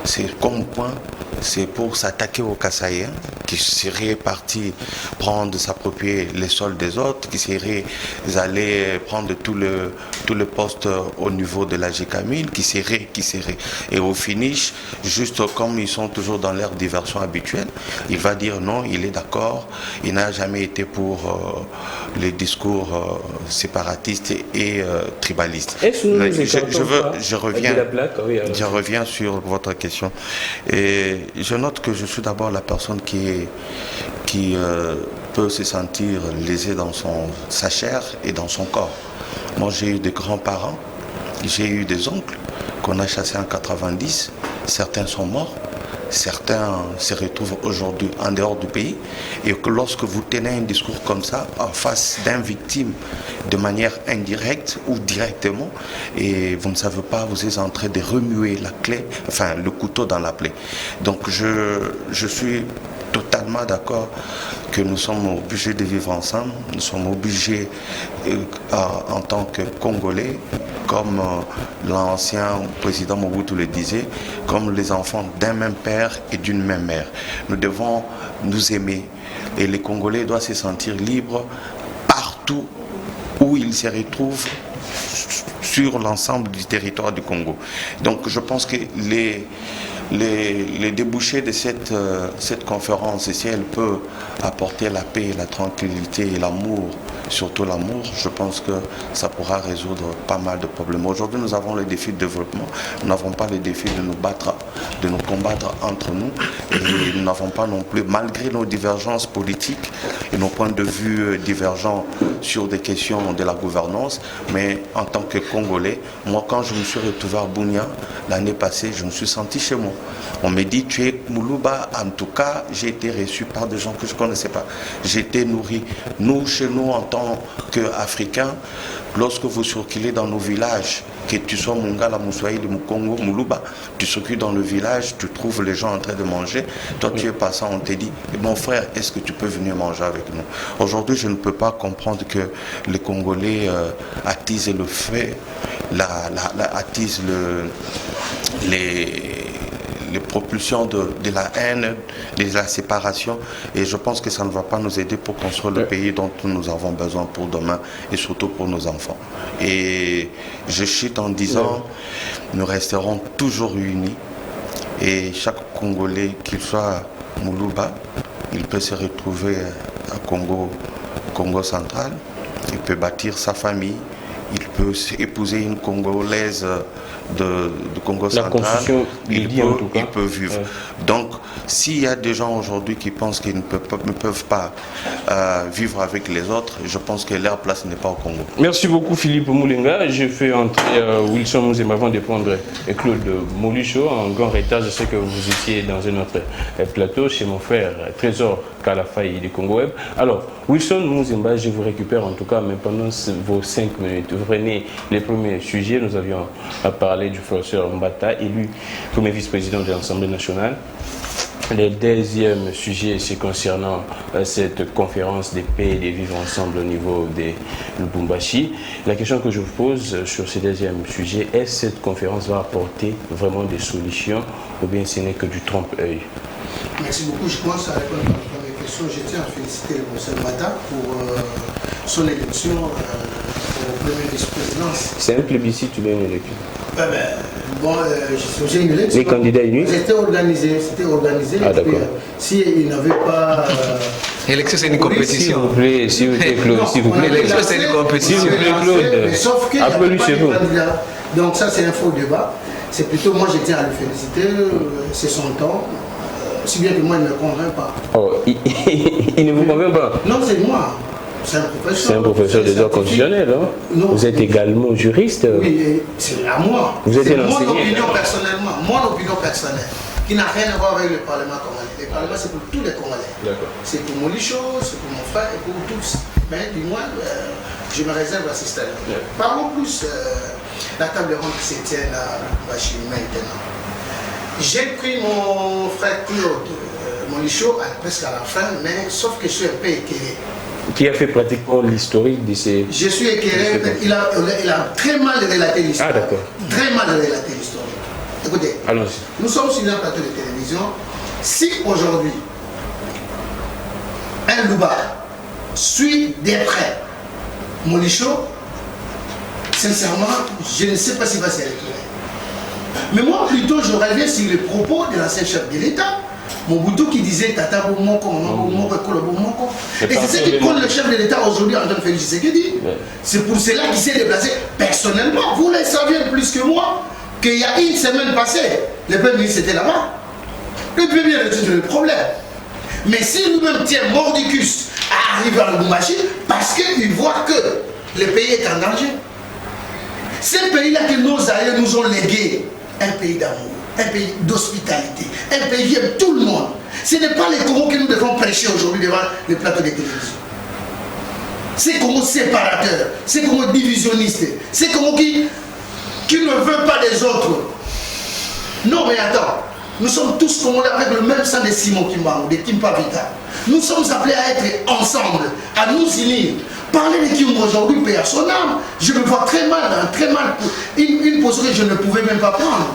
c'est comme point, c'est pour s'attaquer aux Kassaïens, qui seraient partis prendre, s'approprier les sols des autres, qui seraient allés prendre tout le poste au niveau de la GKMIL, qui seraient. Et au finish, juste comme ils sont toujours dans leur diversion habituelle, il va dire non, il est d'accord, il n'a jamais été pour les discours séparatistes et tribalistes. Je reviens sur votre question. Et je note que je suis d'abord la personne qui peut se sentir lésée dans sa chair et dans son corps. Moi, j'ai eu des grands-parents, j'ai eu des oncles qu'on a chassés en 90. Certains sont morts, certains se retrouvent aujourd'hui en dehors du pays. Et que lorsque vous tenez un discours comme ça, en face d'une victime, de manière indirecte ou directement, et vous ne savez pas, vous êtes en train de remuer la clé, enfin le couteau dans la plaie. Donc je suis totalement d'accord que nous sommes obligés de vivre ensemble, nous sommes obligés en tant que Congolais, comme l'ancien président Mobutu le disait, comme les enfants d'un même père et d'une même mère. Nous devons nous aimer et les Congolais doivent se sentir libres partout où ils se retrouvent sur l'ensemble du territoire du Congo. Donc je pense que les débouchés de cette conférence, si elle peut apporter la paix, la tranquillité et l'amour, surtout l'amour, je pense que ça pourra résoudre pas mal de problèmes. Aujourd'hui, nous avons le défi de développement, nous n'avons pas le défi de nous battre, de nous combattre entre nous, et nous n'avons pas non plus, malgré nos divergences politiques et nos points de vue divergents sur des questions de la gouvernance, mais en tant que Congolais, moi quand je me suis retrouvé à Bunia l'année passée, je me suis senti chez moi. On me dit tu es Moulouba, en tout cas j'ai été reçu par des gens que je ne connaissais pas. J'ai été nourri. Nous, chez nous, en tant qu'Africains, lorsque vous circulez dans nos villages, que tu sois Mungala, Moussaïli, Mukongo, Moulouba, tu circules dans le village, tu trouves les gens en train de manger, toi tu es passant, on te dit, mon frère, est-ce que tu peux venir manger avec nous? Aujourd'hui, je ne peux pas comprendre que les Congolais attisent le fait, attisent les propulsions de la haine, de la séparation, et je pense que ça ne va pas nous aider pour construire le pays dont nous avons besoin pour demain et surtout pour nos enfants. Et je chute en disant, nous resterons toujours unis et chaque Congolais, qu'il soit Moulouba, il peut se retrouver à Congo central, il peut bâtir sa famille, il peut épouser une Congolaise de Congo central, il peut vivre. Donc, s'il y a des gens aujourd'hui qui pensent qu'ils ne peuvent pas vivre avec les autres, je pense que leur place n'est pas au Congo. Merci beaucoup Philippe Moulenga. Je fais entrer Wilson Mouzema avant de prendre Claude Molicho en grand retard. Je sais que vous étiez dans un autre plateau chez mon frère Trésor Kalafaï du Congo Web. Alors, Wilson Mouzema, je vous récupère en tout cas, mais pendant vos 5 minutes, vous prenez les premiers sujets. Nous avions parlé du professeur Mbata, élu premier vice-président de l'Assemblée nationale. Le deuxième sujet, c'est concernant cette conférence de paix et de vivre ensemble au niveau de Lubumbashi. La question que je vous pose sur ce deuxième sujet, est-ce que cette conférence va apporter vraiment des solutions ou bien ce n'est que du trompe-œil? Merci beaucoup. Je commence à répondre à la première question. Je tiens à féliciter le professeur Mbata pour son élection au premier vice-présidence. C'est un plébiscite ou bien une élection? Bon, j'ai une élection. Les candidats unis? C'était organisé. Ah, d'accord. S'il n'avait pas... L'élection, c'est une compétition. S'il vous plaît, Claude. S'il vous plaît. L'élection, c'est une compétition. S'il vous plaît, Claude. Sauf qu'il n'y avait pas de candidat. Donc ça, c'est un faux débat. C'est plutôt, moi, je tiens à le féliciter. C'est son temps. Si bien que moi, il ne me convainc pas. Oh, il ne vous convainc pas? Non, c'est moi. C'est un professeur. C'est un professeur des droits constitutionnels, hein? Non, vous êtes également juriste. Oui, c'est à moi. Vous êtes un mon enseignant. opinion personnellement, mon opinion personnelle, qui n'a rien à voir avec le Parlement congolais. Le Parlement, c'est pour tous les Congolais. C'est pour Molicho, c'est pour mon frère et pour tous. Mais du moins, je me réserve à ce stade. Parlons plus la table ronde qui se tient à Lubumbashi maintenant. J'ai pris mon frère Claude Molicho presque à la fin, mais sauf que je suis un peu éclairé. Qui a fait pratiquement l'historique de ces... Je suis éclairé, il a très mal relaté l'histoire. Ah, d'accord. Très mal relaté l'histoire. Écoutez, nous sommes sur un plateau de télévision. Si aujourd'hui, un Louba suit des près Molicho, sincèrement, je ne sais pas s'il va s'y retrouver. Mais moi, plutôt, je reviens sur les propos de l'ancien chef de l'État, Mobutu, qui disait Tata Boumoko, Maman Boumoko, Ekolo Boumoko. Et c'est ce qui compte le chef de l'État aujourd'hui, Antoine Félix Tshisekedi. C'est pour cela qu'il s'est déplacé personnellement. Vous le savez plus que moi qu'il y a une semaine passée, le Premier ministre était là-bas. il peut bien résoudre le problème. Mais si nous-mêmes tient mordicus à arriver à Lubumbashi, parce qu'il voit que le pays est en danger. C'est le pays-là que nos aïeux nous ont légué, un pays d'amour, un pays d'hospitalité, un pays qui aime tout le monde. Ce n'est pas les Congos que nous devons prêcher aujourd'hui devant les plateaux de télévision. C'est Congos séparateurs, c'est Congos divisionnistes, c'est Congos qui ne veut pas des autres. Non mais attends, nous sommes tous Congolais avec le même sang de Simon Kimbangu, de Kimpa Vita. Nous sommes appelés à être ensemble, à nous unir. Parler de Kimbangu aujourd'hui, paix à son âme, je me vois très mal, une position que je ne pouvais même pas prendre.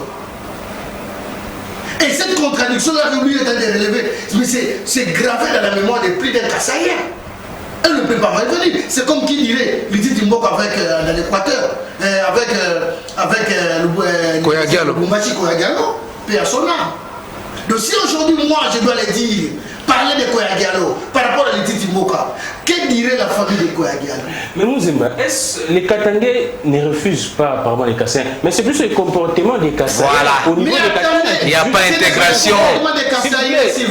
Et cette contradiction-là que lui est en train de relever, mais c'est gravé dans la mémoire de plus d'un Kassaïen. Elle ne peut pas revenir. C'est comme qui dirait Liti Timbok avec dans l'Équateur, avec Lubumbashi Koyagalo, paix à son âme. Donc si aujourd'hui moi je dois le dire, parler de Koyagalo par rapport à Liti Timboka, que dirait la famille de Koyagalo? Mais Mouzemba, est-ce que les Katangais ne refusent pas apparemment les Kassaïens? Mais c'est plus le comportement des Kassaïens. Voilà. Au niveau des Katangais, il n'y a pas d'intégration.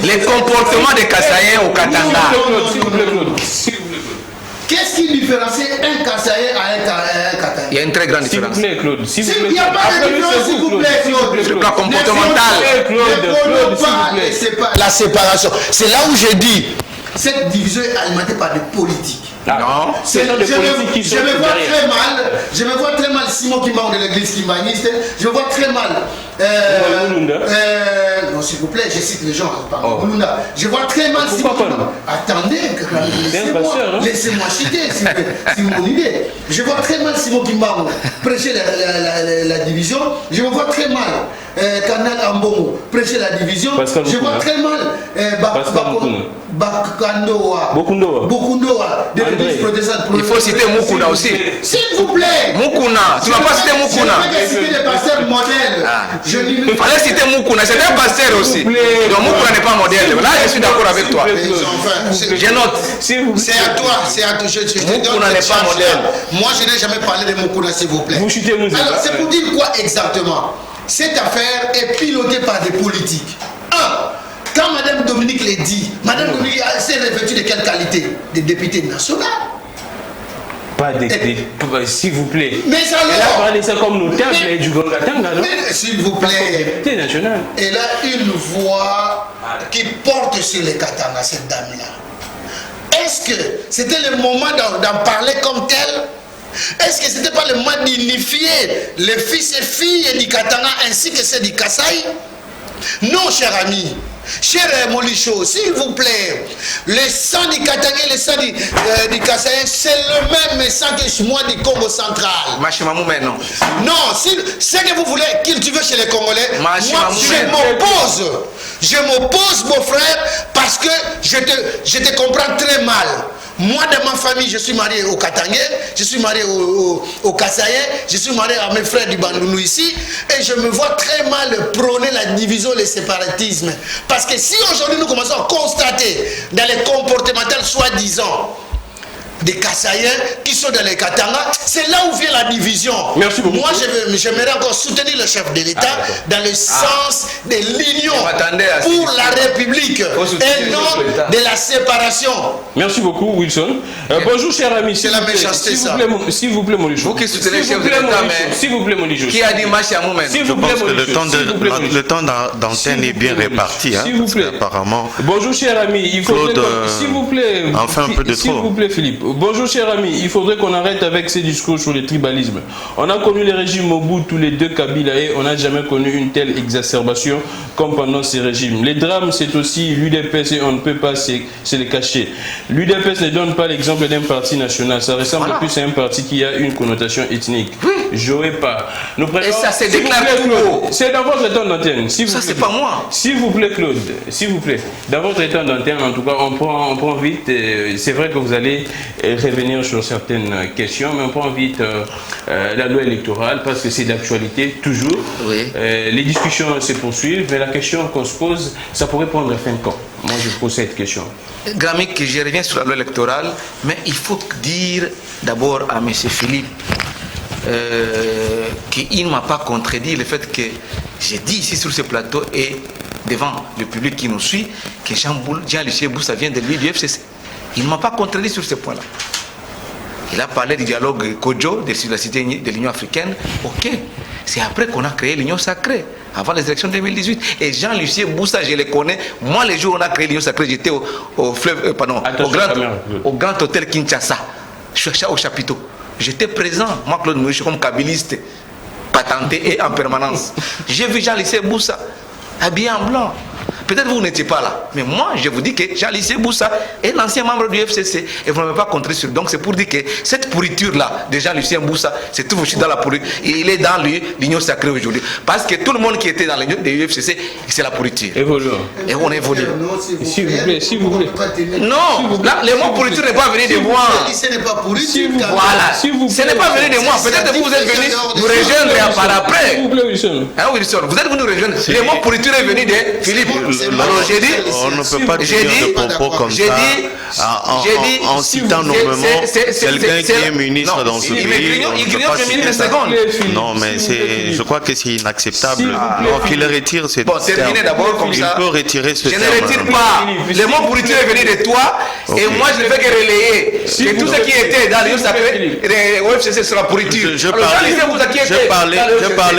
Les comportements des Kassaïens au Katanga. S'il vous plaît, Claude. Qu'est-ce qui différencie un Kassaïen à un Katangais? Il y a une très grande différence. S'il vous plaît, Claude. Il n'y a pas de différence, s'il vous plaît, Claude. Le plan comportemental. Ne prenons pas la séparation. C'est là où je dis, cette division est alimentée par des politiques. Non, c'est dans les politiques qui sont derrière. Je me vois très mal Simon Kimbangu de l'église kimbaniste. Je me vois très mal. Non, s'il vous plaît, je cite les gens. Je vois très mal Simon Kimbangu. Attendez, laissez-moi citer, c'est mon idée. Je vois très mal Simon Kimbangu prêcher la division. Je me vois très mal Kanal Ambongo prêcher la division. Je vois très mal Bokundoa de l'église protestante. Il faut citer Mukuna aussi. S'il vous plaît. Mukuna, tu ne vas pas citer Mukuna. Je vais citer les pasteurs modèles. Il fallait citer Mukuna, c'est un pasteur aussi. Donc Mukuna n'est pas modèle. Là, je suis d'accord avec toi. Je note. C'est à toi, Mukuna n'est pas modèle. Moi, je n'ai jamais parlé de Mukuna, s'il vous plaît. Vous chutez Mouzemba. Alors, c'est pour dire quoi exactement? Cette affaire est pilotée par des politiques. Quand Mme Dominique l'a dit, Mme Dominique s'est revêtue de quelle qualité? De députée nationale. Pas s'il vous plaît. Mais alors, elle a parlé ça comme notable du Grand Katanga, non? S'il vous plaît. Députée nationale. Elle a une voix qui porte sur les Katanga, cette dame-là. Est-ce que c'était le moment d'en parler comme tel? Est-ce que ce n'était pas le moment d'unifier les fils et filles du Katanga ainsi que ceux du Kasaï? Non, cher ami. Cher Molicho, s'il vous plaît, le sang du Katanga et le sang du Kasaï, c'est le même sang que moi du Congo central. Machimamou, mais non. Non, ce que vous voulez cultiver chez les Congolais, moi je m'oppose, mon frère, parce que je te comprends très mal. Moi, de ma famille, je suis marié au Katangais, je suis marié au Kassaïen, je suis marié à mes frères du Bandounou ici, et je me vois très mal prôner la division, le séparatisme. Parce que si aujourd'hui nous commençons à constater dans les comportementales soi-disant des Kassaïens qui sont dans les Katanga, c'est là où vient la division. Merci beaucoup. Moi, j'aimerais encore soutenir le chef de l'État dans le sens de l'union pour la République et non de la séparation. Merci beaucoup, Wilson. Bonjour, cher ami. C'est la méchanceté, ça. S'il vous plaît, Molicho. Vous qui soutenez le chef de l'État, mais... S'il vous plaît, Molicho. Qui a dit Machamou, mais... Je pense que le temps d'antenne est bien réparti. S'il vous plaît. Apparemment... Bonjour, cher ami. Il faudrait s'il vous plaît... Enfin, un peu de trop. S'il vous plaît, Philippe. Bonjour, cher ami. Il faudrait qu'on arrête avec ces discours sur le tribalisme. On a connu les régimes Mobutu, tous les deux Kabila, et on n'a jamais connu une telle exacerbation comme pendant ces régimes. Les drames, c'est aussi l'UDPS et on ne peut pas se les cacher. L'UDPS ne donne pas l'exemple d'un parti national. Ça ressemble plus à un parti qui a une connotation ethnique. Jouez pas. Et ça se déclare tout haut. C'est dans votre temps d'antenne. Ça, c'est pas moi. S'il vous plaît, Claude. S'il vous plaît. Dans votre temps d'antenne, en tout cas, on prend vite. C'est vrai que vous allez revenir sur certaines questions, mais on prend vite la loi électorale parce que c'est d'actualité toujours. Oui. Les discussions se poursuivent, mais la question qu'on se pose, ça pourrait prendre fin de camp. Moi, je pose cette question. Gramic, je reviens sur la loi électorale, mais il faut dire d'abord à M. Philippe qu'il ne m'a pas contredit le fait que j'ai dit ici sur ce plateau et devant le public qui nous suit que Jean-Lucien Boussa vient de lui du FCC. Il ne m'a pas contredit sur ce point-là. Il a parlé du dialogue Kodjo, de la cité de l'Union africaine. Ok, c'est après qu'on a créé l'Union sacrée, avant les élections 2018. Et Jean-Lucien Boussa, je le connais. Moi, le jour où on a créé l'Union sacrée, j'étais au Grand Hôtel Kinshasa. Je suis au chapiteau. J'étais présent, moi, Claude Moïse, comme kabiliste, patenté et en permanence. J'ai vu Jean-Lucien Boussa habillé en blanc. Peut-être vous n'étiez pas là, mais moi je vous dis que Jean-Lucien Boussa est l'ancien membre du FCC et vous ne m'avez pas contré sur. Donc c'est pour dire que cette pourriture-là de Jean-Lucien Boussa, c'est tout aussi dans la pourriture. Il est dans l'Union sacrée aujourd'hui. Parce que tout le monde qui était dans l'Union du FCC, c'est la pourriture. Évoluons. Et on évolue. S'il vous plaît, s'il vous plaît. Non, là, le mot pourriture n'est pas venu de moi. Ce n'est pas pourriture. Voilà. Ce n'est pas venu de moi. Peut-être que vous êtes venu nous rejoindre par après. S'il vous plaît, Wilson. Hein, Wilson, vous êtes venu nous rejoindre. Le mot pourriture est venu de Philippe. Alors j'ai dit, on ne peut pas tenir des propos comme ça en citant normalement quelqu'un qui est ministre dans ce pays. Il grignote le ministre seconde. Non, mais je crois que c'est inacceptable. Donc il retire ce terme. Bon, terminez d'abord comme ça. Il peut retirer ce terme. Je ne retire pas. Le mot pourriture est venu de toi et moi je ne fais que relayer. Et tout ce qui était dans l'Union sacrée, au FCC sera pourriture. Je parlais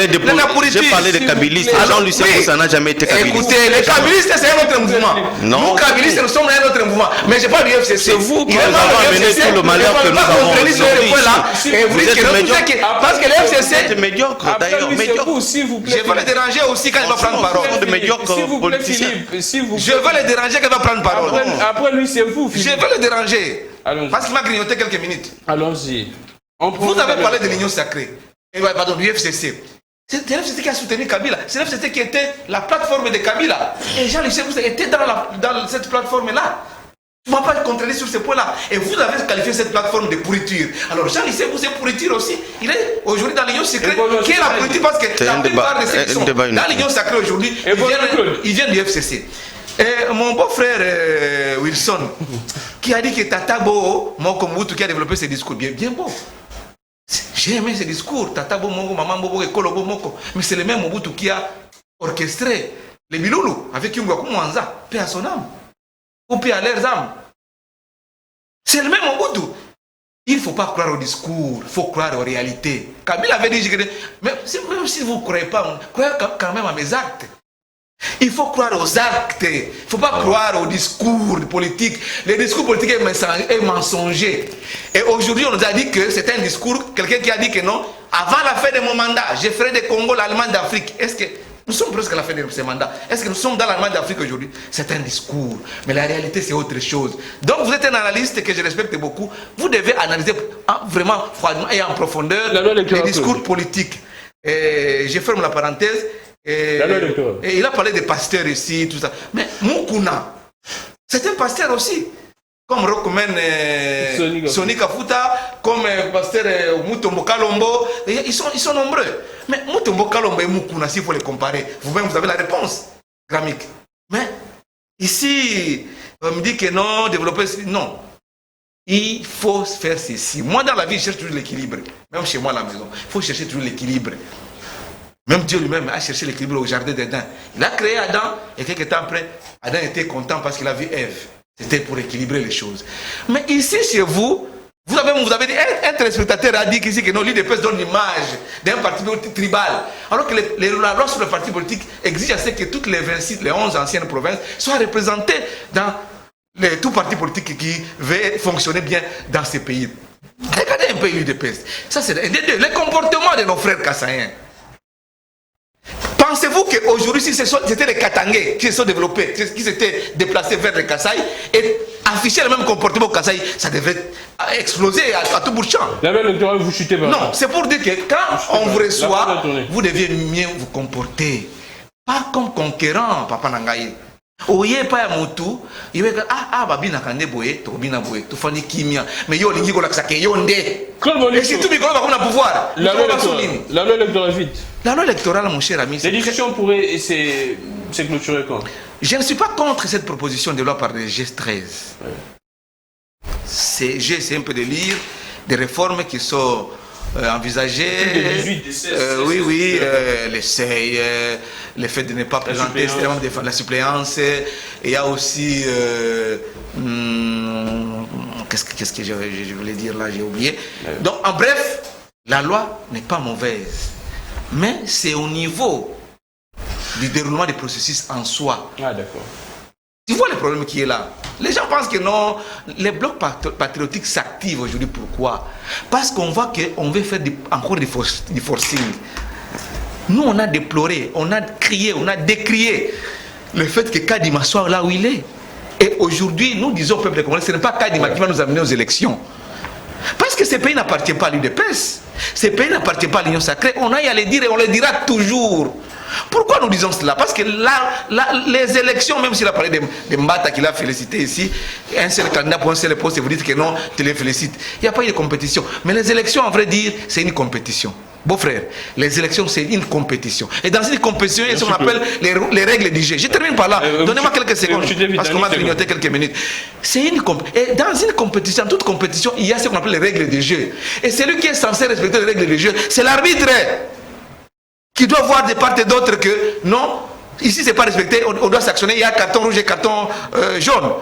de kabilistes. Jean-Lucien Boussa n'a jamais été kabiliste. Écoutez, les kabilistes c'est un autre mouvement. Nous kabilistes nous sommes un autre mouvement. Mais je parle du FCC. C'est vous qui nous avez amené tout le malheur que nous avons aujourd'hui. Parce que le FCC est médiocre d'ailleurs. Je vais le déranger aussi quand il va prendre parole. De médiocre politicien. Je vais le déranger quand il va prendre parole. Après lui, c'est vous, Je vais le déranger. Parce qu'il m'a grignoté quelques minutes. Allons-y. Vous avez parlé de l'Union sacrée. Pardon, du FCC. C'est le FCC qui a soutenu Kabila. C'est le FCC qui était la plateforme de Kabila. Et Jean-Lucien Boussa était dans cette plateforme-là. Tu ne m'as pas contredit sur ce point-là. Et vous avez qualifié cette plateforme de pourriture. Alors Jean-Lucien Boussa est pourriture aussi. Il est aujourd'hui dans l'Union sacrée. Qui est la pourriture parce que la plupart de ceux qui sont dans l'Union sacrée aujourd'hui, ils viennent du FCC. Et mon beau-frère Wilson, qui a dit que Tata Bo, Moko Moutou, qui a développé ce discours bien beau. J'ai aimé ce discours, Tata Bo, Moko, Maman Bobo et Kolo Bo Moko. Mais c'est le même Mobutu qui a orchestré les Biloulou avec Yungaku Mwanza, paix à son âme, ou paix à leurs âmes. C'est le même Mobutu. Il ne faut pas croire au discours, il faut croire aux réalités. Kabila avait dit, même si vous ne croyez pas, croyez quand même à mes actes. Il faut croire aux actes, il ne faut pas croire aux discours politiques. Le discours politique est mensonger. Et aujourd'hui, on nous a dit que c'est un discours, quelqu'un qui a dit que non, avant la fin de mon mandat, je ferai des Congo l'Allemagne d'Afrique. Est-ce que nous sommes presque à la fin de ce mandat? Est-ce que nous sommes dans l'Allemagne d'Afrique aujourd'hui? C'est un discours, mais la réalité c'est autre chose. Donc vous êtes un analyste que je respecte beaucoup. Vous devez analyser vraiment froidement et en profondeur les discours politiques. Et je ferme la parenthèse. Et il a parlé des pasteurs ici, tout ça. Mais Mukuna, c'est un pasteur aussi. Comme Rockman Soni Kafuta, comme pasteur Mutombo Kalombo. Ils sont nombreux. Mais Mutombo Kalombo et Mukuna, s'il faut les comparer, vous-même vous avez la réponse, Gramik. Mais ici, on me dit que non, développer. Non. Il faut faire ceci. Moi, dans la vie, je cherche toujours l'équilibre. Même chez moi à la maison, il faut chercher toujours l'équilibre. Même Dieu lui-même a cherché l'équilibre au jardin d'Éden. Il a créé Adam et quelques temps après, Adam était content parce qu'il a vu Ève. C'était pour équilibrer les choses. Mais ici, chez vous, vous avez dit, un téléspectateur a dit qu'ici que non, l'IDPS donne l'image d'un parti politique tribal. Alors que la loi sur le parti politique exige à ce que toutes les 26, les 11 anciennes provinces soient représentées dans tout parti politique qui veut fonctionner bien dans ces pays. Regardez un peu l'IDPS. Ça, c'est les comportements de nos frères kassaïens. Pensez-vous qu'aujourd'hui, si c'était les Katangais qui se sont développés, qui s'étaient déplacés vers le Kasaï et afficher le même comportement au Kasaï, ça devrait exploser à tout bout de champ. La même électorale, vous chutez pas. Non, c'est pour dire que quand on vous reçoit, vous devez mieux vous comporter. Pas comme conquérant, Papa Nangaï. Oye pa ya mutu iwe babina kande boye to bina boye to fani kimia mais yo lingi ko la ke yo nde et si tout biko ba comme pouvoir la loi électorale vite. La loi électorale, mon cher ami, les discussions pourraient se clôturer quand? Je ne suis pas contre cette proposition de loi par le G13. J'essaie un peu de lire des réformes qui sont envisagé. Oui, l'essai, le fait de ne pas présenter la suppléance. Et il y a aussi... qu'est-ce que je voulais dire là, j'ai oublié. Donc, en bref, la loi n'est pas mauvaise. Mais c'est au niveau du déroulement des processus en soi. Ah, d'accord. Tu vois le problème qui est là. Les gens pensent que non, les blocs patriotiques s'activent aujourd'hui. Pourquoi? Parce qu'on voit qu'on veut faire encore du forcing. Nous, on a déploré, on a crié, on a décrié le fait que Kadima soit là où il est. Et aujourd'hui, nous disons au peuple congolais, ce n'est pas Kadima qui va nous amener aux élections. Parce que ce pays n'appartient pas à l'UDPS. Ce pays n'appartient pas à l'Union sacrée. On a à le dire et on le dira toujours. Pourquoi nous disons cela? Parce que là, les élections, même s'il a parlé de Mbata qu'il a félicité ici, un seul candidat pour un seul poste, et vous dites que non, tu les félicites. Il n'y a pas eu de compétition. Mais les élections, en vrai dire, c'est une compétition. Beau frère, les élections, c'est une compétition. Et dans une compétition, il y a ce qu'on appelle les règles du jeu. Je termine par là. Donnez-moi quelques secondes, parce qu'on m'a grignoté quelques minutes. Et dans une compétition, dans toute compétition, il y a ce qu'on appelle les règles du jeu. Et celui qui est censé respecter les règles du jeu, c'est l'arbitre, qui doit voir de part et d'autre que non, ici c'est pas respecté, on doit s'actionner, il y a carton rouge et carton jaune.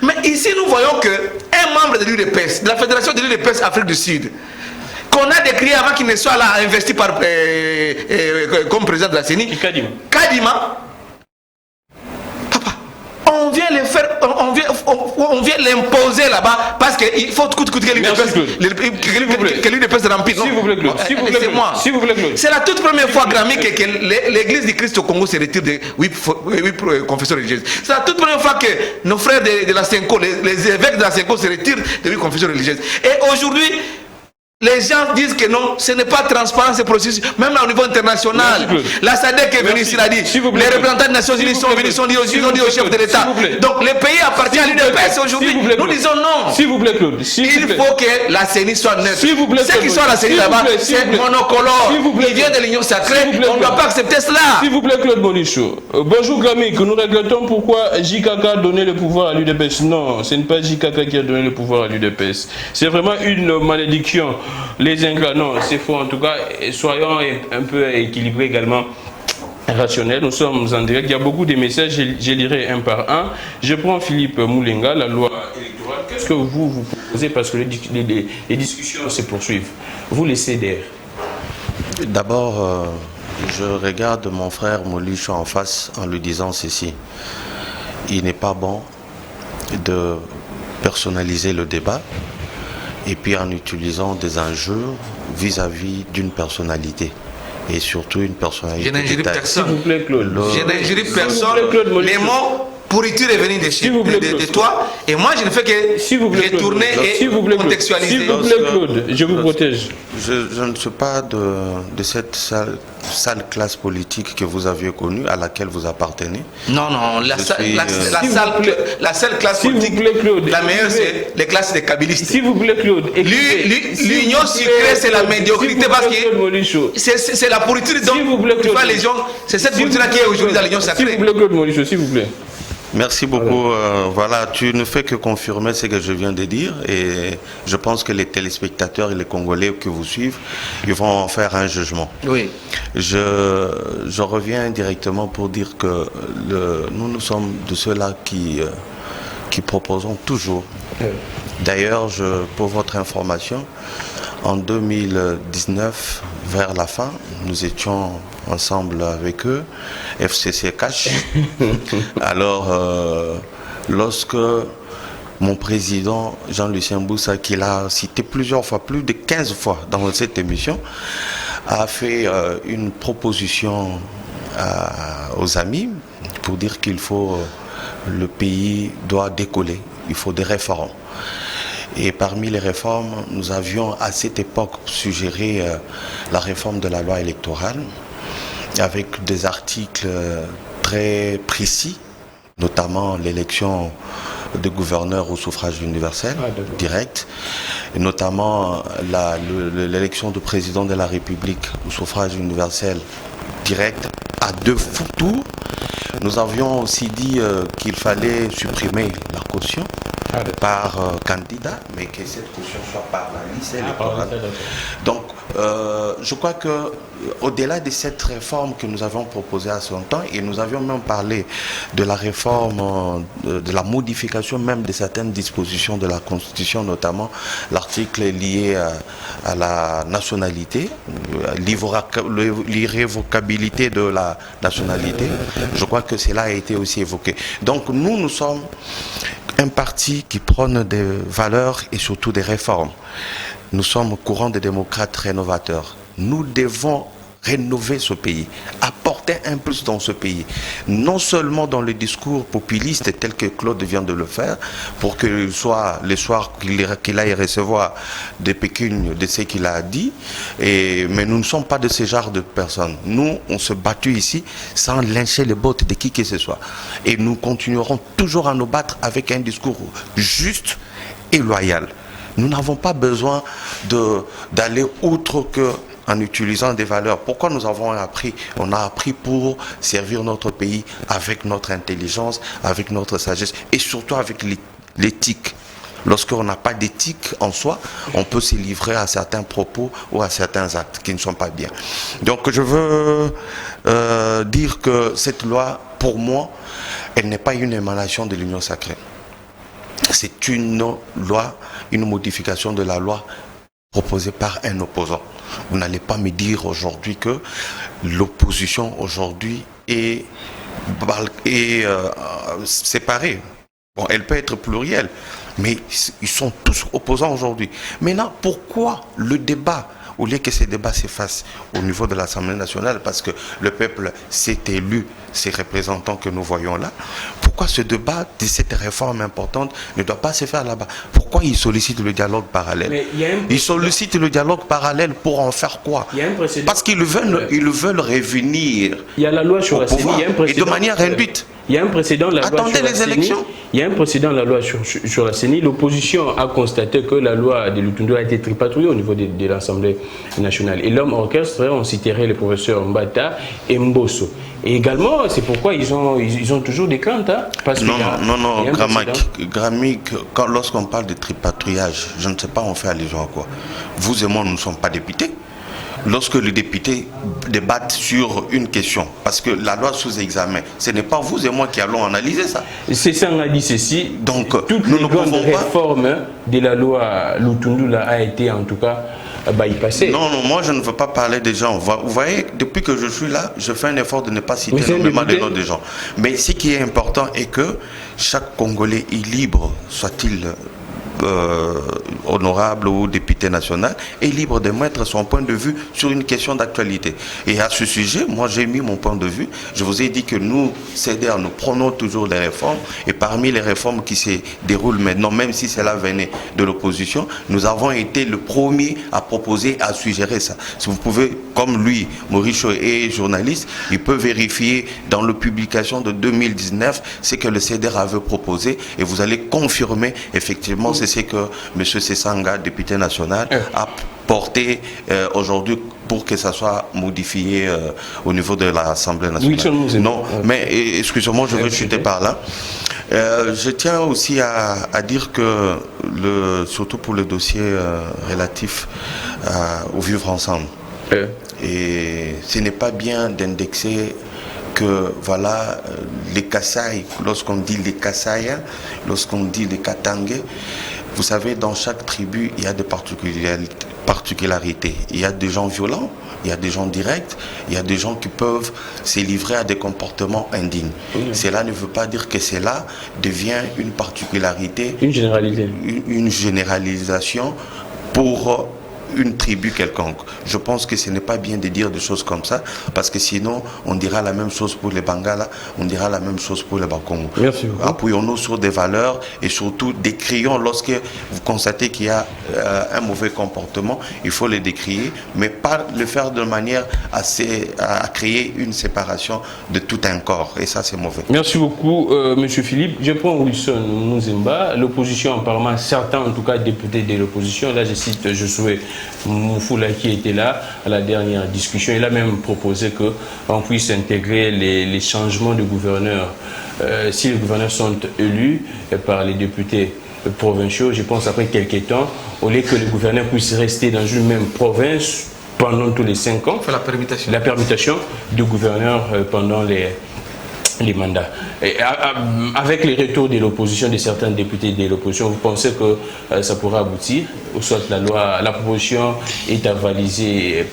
Mais ici nous voyons qu'un membre de l'UDPS, de la Fédération de l'UDPS Afrique du Sud, qu'on a décrié avant qu'il ne soit là investi comme président de la CENI, Kadima, papa, on vient le faire, on vient l'imposer là-bas parce qu'il faut que l'UDPS remplisse. S'il vous plaît, Claude. C'est moi. C'est la toute première fois, Grammy, que l'église du Christ au Congo se retire de 8 confessions religieuses. C'est la toute première fois que nos frères de la Senko, les évêques de la Senko se retirent de 8 confessions religieuses. Et aujourd'hui, les gens disent que non, ce n'est pas transparent ce processus, même au niveau international. La SADC est venue ici, l'a dit. Les représentants des Nations Unies sont venus, ils ont dit au chef de l'État. Donc le pays appartient à l'UDPS aujourd'hui. Nous disons non. S'il vous plaît, Claude. Il faut que la CENI soit neutre. Ceux qui sont à la CENI là-bas, c'est monocolore. Ils viennent de l'Union sacrée. On ne doit pas accepter cela. S'il vous plaît, Claude Molicho. Bonjour, Grammy. Nous regrettons pourquoi JKK a donné le pouvoir à l'UDPS. Non, ce n'est pas JKK qui a donné le pouvoir à l'UDPS. C'est vraiment une malédiction. Les ingrats, non, c'est faux en tout cas. Soyons un peu équilibrés également, rationnels. Nous sommes en direct. Il y a beaucoup de messages, je lirai un par un. Je prends Philippe Moulenga, la loi électorale. Qu'est-ce que vous proposez? Parce que les discussions se poursuivent. Vous, les CDR. D'abord, je regarde mon frère Molicho en face en lui disant ceci. Il n'est pas bon de personnaliser le débat et puis en utilisant des enjeux vis-à-vis d'une personnalité. Et surtout une personnalité. Je n'injurie personne. S'il vous plaît, Claude. Je n'injurie personne. Les mots pourriture est venue de toi. Et moi, je ne fais que retourner et contextualiser. S'il vous plaît, Claude, je vous protège. Je ne suis pas de cette sale classe politique que vous aviez connue, à laquelle vous appartenez. Non, la seule classe politique, la meilleure, c'est les classes des kabylistes. S'il vous plaît, Claude. L'union sucrée, c'est la médiocrité parce que c'est la pourriture dont les gens. C'est cette pourriture qui est aujourd'hui dans l'union sacrée. S'il vous plaît, Claude Molicho, s'il vous plaît. Merci beaucoup. Voilà, tu ne fais que confirmer ce que je viens de dire et je pense que les téléspectateurs et les Congolais qui vous suivent, ils vont en faire un jugement. Oui. Je reviens directement pour dire que nous sommes de ceux-là qui proposons toujours. D'ailleurs, pour votre information, en 2019, vers la fin, nous étions ensemble avec eux, FCC Cash. Alors, lorsque mon président Jean-Lucien Boussa, qui l'a cité plusieurs fois, plus de 15 fois dans cette émission, a fait une proposition aux amis pour dire qu'il faut, le pays doit décoller, il faut des réformes. Et parmi les réformes, nous avions à cette époque suggéré la réforme de la loi électorale avec des articles très précis, notamment l'élection de gouverneurs au suffrage universel direct, et notamment l'élection de président de la République au suffrage universel direct à 2 tours. Nous avions aussi dit qu'il fallait supprimer la caution. par candidat, mais que cette caution soit par la liste électorale. Donc, je crois que au-delà de cette réforme que nous avons proposée à son temps, et nous avions même parlé de la réforme, de la modification même de certaines dispositions de la Constitution, notamment l'article lié à la nationalité, l'irrévocabilité de la nationalité. Je crois que cela a été aussi évoqué. Donc nous sommes un parti qui prône des valeurs et surtout des réformes. Nous sommes au courant des démocrates rénovateurs. Nous devons rénover ce pays, apporter un plus dans ce pays, non seulement dans le discours populiste tel que Claude vient de le faire, pour que soit les soirs qu'il aille recevoir des pécunes de ce qu'il a dit, mais nous ne sommes pas de ce genre de personnes. Nous, on se battu ici sans lyncher les bottes de qui que ce soit. Et nous continuerons toujours à nous battre avec un discours juste et loyal. Nous n'avons pas besoin d'aller outre que en utilisant des valeurs. Pourquoi nous avons appris? On a appris pour servir notre pays avec notre intelligence, avec notre sagesse et surtout avec l'éthique. Lorsqu'on n'a pas d'éthique en soi, on peut se livrer à certains propos ou à certains actes qui ne sont pas bien. Donc je veux dire que cette loi, pour moi, elle n'est pas une émanation de l'Union sacrée. C'est une loi, une modification de la loi proposée par un opposant. Vous n'allez pas me dire aujourd'hui que l'opposition aujourd'hui est séparée. Bon, elle peut être plurielle, mais ils sont tous opposants aujourd'hui. Maintenant, pourquoi le débat, au lieu que ces débats s'effacent au niveau de l'Assemblée nationale, parce que le peuple s'est élu ces représentants que nous voyons là, pourquoi ce débat de cette réforme importante ne doit pas se faire là-bas? Pourquoi ils sollicitent le dialogue parallèle? Ils sollicitent le dialogue parallèle pour en faire quoi? Parce qu'ils veulent revenir. Il y a la loi sur la CENI, et de manière induite. Il y a un précédent, la loi sur les élections. Il y a un précédent, la loi sur la CENI. L'opposition a constaté que la loi de Lutundu a été tripatouillée au niveau de l'Assemblée nationale. Et l'homme orchestre, on citerait les professeurs Mbata et Mbosso. Et également, c'est pourquoi ils ont toujours des craintes. Hein, parce non, Gramic, lorsqu'on parle de tripatouillage, je ne sais pas, on fait allusion à quoi. Vous et moi, nous ne sommes pas députés. Lorsque les députés débattent sur une question, parce que la loi sous examen, ce n'est pas vous et moi qui allons analyser ça. C'est ça, on a dit ceci. Donc, toute nous ne pouvons pas. Réforme de la loi Lutundu a été en tout cas bypassée. Non, moi je ne veux pas parler des gens. Vous voyez, depuis que je suis là, je fais un effort de ne pas citer nommément les noms des gens. Mais ce qui est important est que chaque Congolais est libre, soit-il honorable ou député national, est libre de mettre son point de vue sur une question d'actualité. Et à ce sujet, moi j'ai mis mon point de vue. Je vous ai dit que nous, CDR, nous prenons toujours les réformes, et parmi les réformes qui se déroulent maintenant, même si cela venait de l'opposition, nous avons été le premier à proposer, à suggérer ça. Si vous pouvez, comme lui, Mauricio est journaliste, il peut vérifier dans la publication de 2019 ce que le CDR avait proposé, et vous allez confirmer effectivement c'est que M. Sessanga, député national, a porté aujourd'hui pour que ça soit modifié au niveau de l'Assemblée nationale. Non, mais excusez-moi, je vais chuter par là. Je tiens aussi à dire que, surtout pour le dossier relatif au vivre ensemble, et ce n'est pas bien d'indexer que voilà, les Kassai, lorsqu'on dit les Kassai, lorsqu'on dit les Katangais, vous savez, dans chaque tribu, il y a des particularités. Il y a des gens violents, il y a des gens directs, il y a des gens qui peuvent se livrer à des comportements indignes. Cela ne veut pas dire que cela devient une particularité, une généralisation pour une tribu quelconque. Je pense que ce n'est pas bien de dire des choses comme ça, parce que sinon on dira la même chose pour les Bangala, on dira la même chose pour les Bakongo. Appuyons-nous sur des valeurs et surtout décrions lorsque vous constatez qu'il y a un mauvais comportement, il faut le décrier, mais pas le faire de manière à créer une séparation de tout un corps, et ça c'est mauvais. Merci beaucoup Monsieur Philippe. Je prends Wilson Mouzemba, l'opposition apparemment, certains en tout cas députés de l'opposition, là je cite Josué Moufoula qui était là à la dernière discussion. Il a même proposé qu'on puisse intégrer les changements de gouverneurs. Si les gouverneurs sont élus par les députés provinciaux. Je pense après quelques temps, au lieu que le gouverneur puisse rester dans une même province pendant tous les 5 ans, la permutation du gouverneur pendant les mandats. Et avec les retours de l'opposition, de certains députés de l'opposition, vous pensez que ça pourra aboutir, ou soit la proposition est avalisée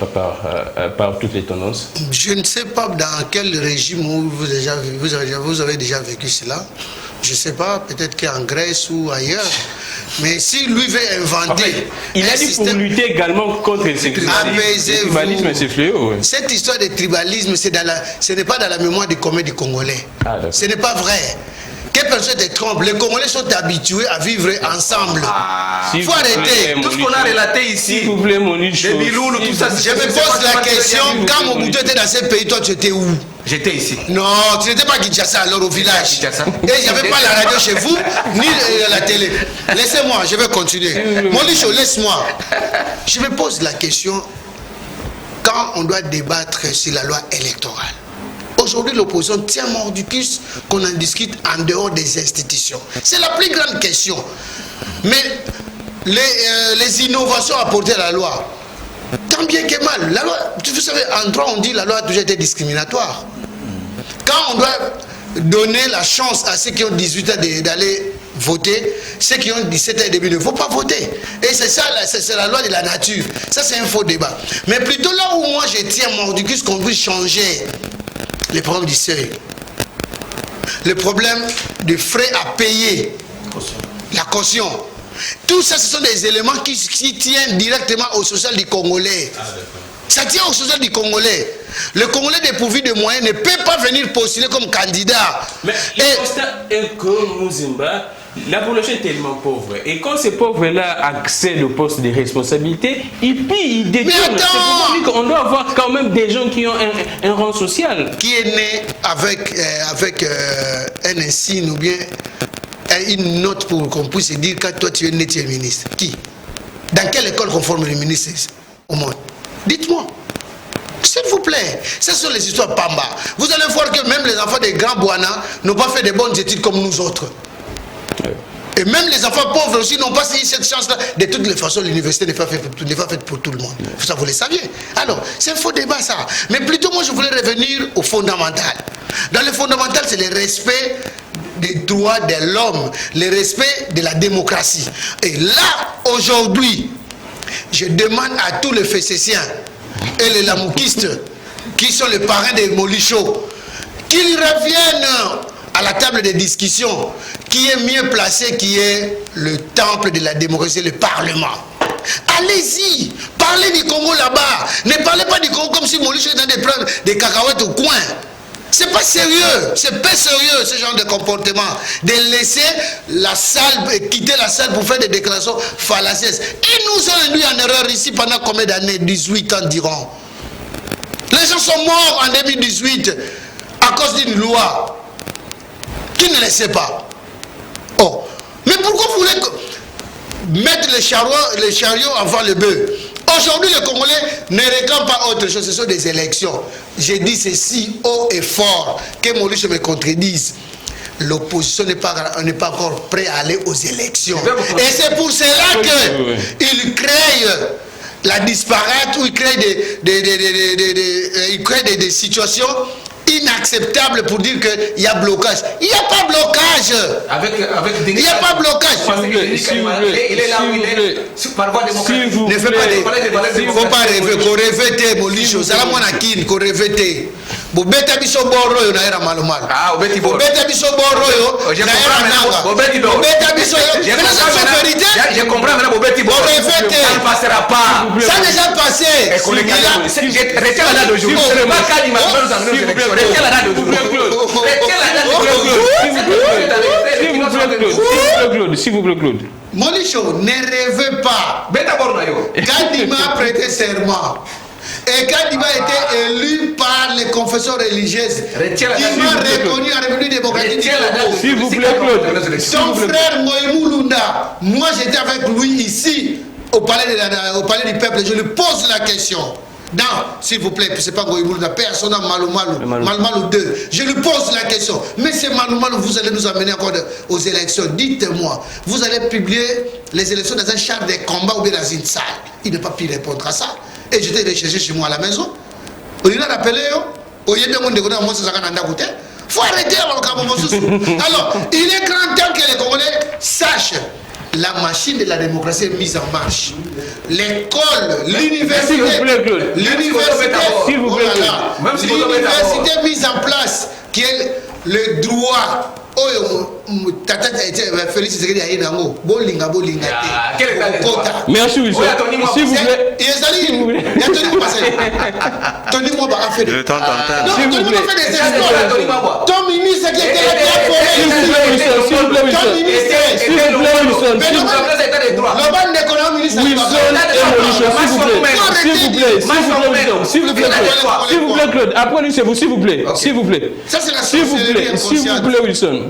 par toutes les tendances? Je ne sais pas dans quel régime vous avez déjà vécu cela. Je ne sais pas, peut-être qu'en Grèce ou ailleurs. Mais si lui veut inventer... En fait, il a dit pour lutter également contre le tribalisme et ses fléaux. Ouais. Cette histoire de tribalisme, ce n'est pas dans la mémoire du commun du Congolais. Ce n'est pas vrai. Que personne te trompe. Les Congolais sont habitués à vivre ensemble. Il faut arrêter. Tout ce qu'on a relaté ici, s'il vous plaît, Monicho, les Biloulou, tout ça. Je me pose la question, quand Mobutu était dans ce pays, toi tu étais où? J'étais ici. Non, tu n'étais pas à Kinshasa alors au village. Et il n'y avait pas la radio chez vous, ni la télé. Laissez-moi, je vais continuer. Monicho, laisse-moi. Je me pose la question, quand on doit débattre sur la loi électorale. Aujourd'hui, l'opposition tient mordicus qu'on en discute en dehors des institutions. C'est la plus grande question. Mais les innovations apportées à la loi, tant bien que mal, la loi, vous savez, en droit, on dit la loi a toujours été discriminatoire. Quand on doit donner la chance à ceux qui ont 18 ans d'aller voter, ceux qui ont 17 ans et demi ne vont pas voter. Et c'est ça, c'est la loi de la nature. Ça, c'est un faux débat. Mais plutôt là où moi je tiens mordicus, qu'on veut changer les problèmes du seuil, le problème des frais à payer, la caution. Tout ça, ce sont des éléments qui tiennent directement au social du Congolais. Ça tient au social du Congolais. Le Congolais dépourvu de moyens ne peut pas venir postuler comme candidat. Mais le constat est que Muzimba, la population est tellement pauvre. Et quand ces pauvres-là accèdent au poste de responsabilité, ils pillent, ils détournent. Mais attends, on doit avoir quand même des gens qui ont un rang social. Qui est né avec un insigne ou bien une note pour qu'on puisse dire que toi tu es né, tu es ministre. Qui? Dans quelle école conforme les ministres au monde? Dites-moi. S'il vous plaît, ce sont les histoires Pamba. Vous allez voir que même les enfants des grands Bouana n'ont pas fait de bonnes études comme nous autres. Et même les enfants pauvres aussi n'ont pas eu cette chance-là. De toutes les façons, l'université n'est pas faite pour tout le monde. Ça, vous le saviez. Alors, c'est un faux débat, ça. Mais plutôt, moi, je voulais revenir au fondamental. Dans le fondamental, c'est le respect des droits de l'homme, le respect de la démocratie. Et là, aujourd'hui, je demande à tous les Fessessiens et les Lamoukistes, qui sont les parrains des Molicho, qu'ils reviennent à la table de discussion, qui est mieux placé, qui est le temple de la démocratie, le Parlement. Allez-y, parlez du Congo là-bas. Ne parlez pas du Congo comme si Molicho était en train de prendre des cacahuètes au coin. C'est pas sérieux, c'est pas sérieux ce genre de comportement. De laisser la salle, quitter la salle pour faire des déclarations fallacieuses. Ils nous ont induit en erreur ici pendant combien d'années? 18 ans diront. Les gens sont morts en 2018 à cause d'une loi qui ne laissait pas. Oh, mais pourquoi vous voulez mettre les chariots avant le bœuf? Aujourd'hui, les Congolais ne réclament pas autre chose, ce sont des élections. J'ai dit ceci haut et fort, que Molicho me contredise. L'opposition n'est pas encore prête à aller aux élections. Et c'est pour cela qu'ils créent la disparate, ou ils créent des situations inacceptable pour dire qu'il y a blocage. Il n'y a pas blocage. Il n'y a pas blocage. Il est là où il est. Par voie démocratique. Ne fais pas des... Il ne faut pas rêver. Qu'on rêve, Molicho. C'est la monarchie. Qu'on rêve. Bobeta biso boro yo na era malo malo. Ah, obeti boro. Bobeta biso boro yo na era nanga. Bobeta biso yo. Je comprends maintenant Bobeti boro. Ça ne passera pas. Ça n'est déjà passé. Retiens la date d'aujourd'hui. Ce n'est pas qu'à l'image. Retiens la date d'aujourd'hui. S'il vous plaît, Claude. Molicho, ne rêvez pas. Kadima a prêté serment. Et Kadima a été élu par les confessions religieuses qui m'a reconnu en République démocratique du Congo. S'il vous plaît, Claude. Son frère Moïmou Lunda, moi j'étais avec lui ici au palais du peuple. Je lui pose la question. Non, s'il vous plaît, c'est pas Goïboul, la personne a Malou 2. Je lui pose la question. Mais c'est Malou, vous allez nous amener encore aux élections. Dites-moi, vous allez publier les élections dans un char de combat ou bien dans une salle. Il n'a pas pu répondre à ça. Et j'étais allé chercher chez moi à la maison. Il a rappelé, il faut arrêter alors, il est grand temps que les Congolais sachent la machine de la démocratie est mise en marche. L'école, l'université, l'université mise en place, qui est le droit. Félix merci Wilson. S'il vous plaît. Le temps d'antenne. S'il vous plaît. Ton ministre qui était Claude, apprenez c'est vous, s'il vous plaît. S'il vous plaît. S'il vous plaît, Wilson.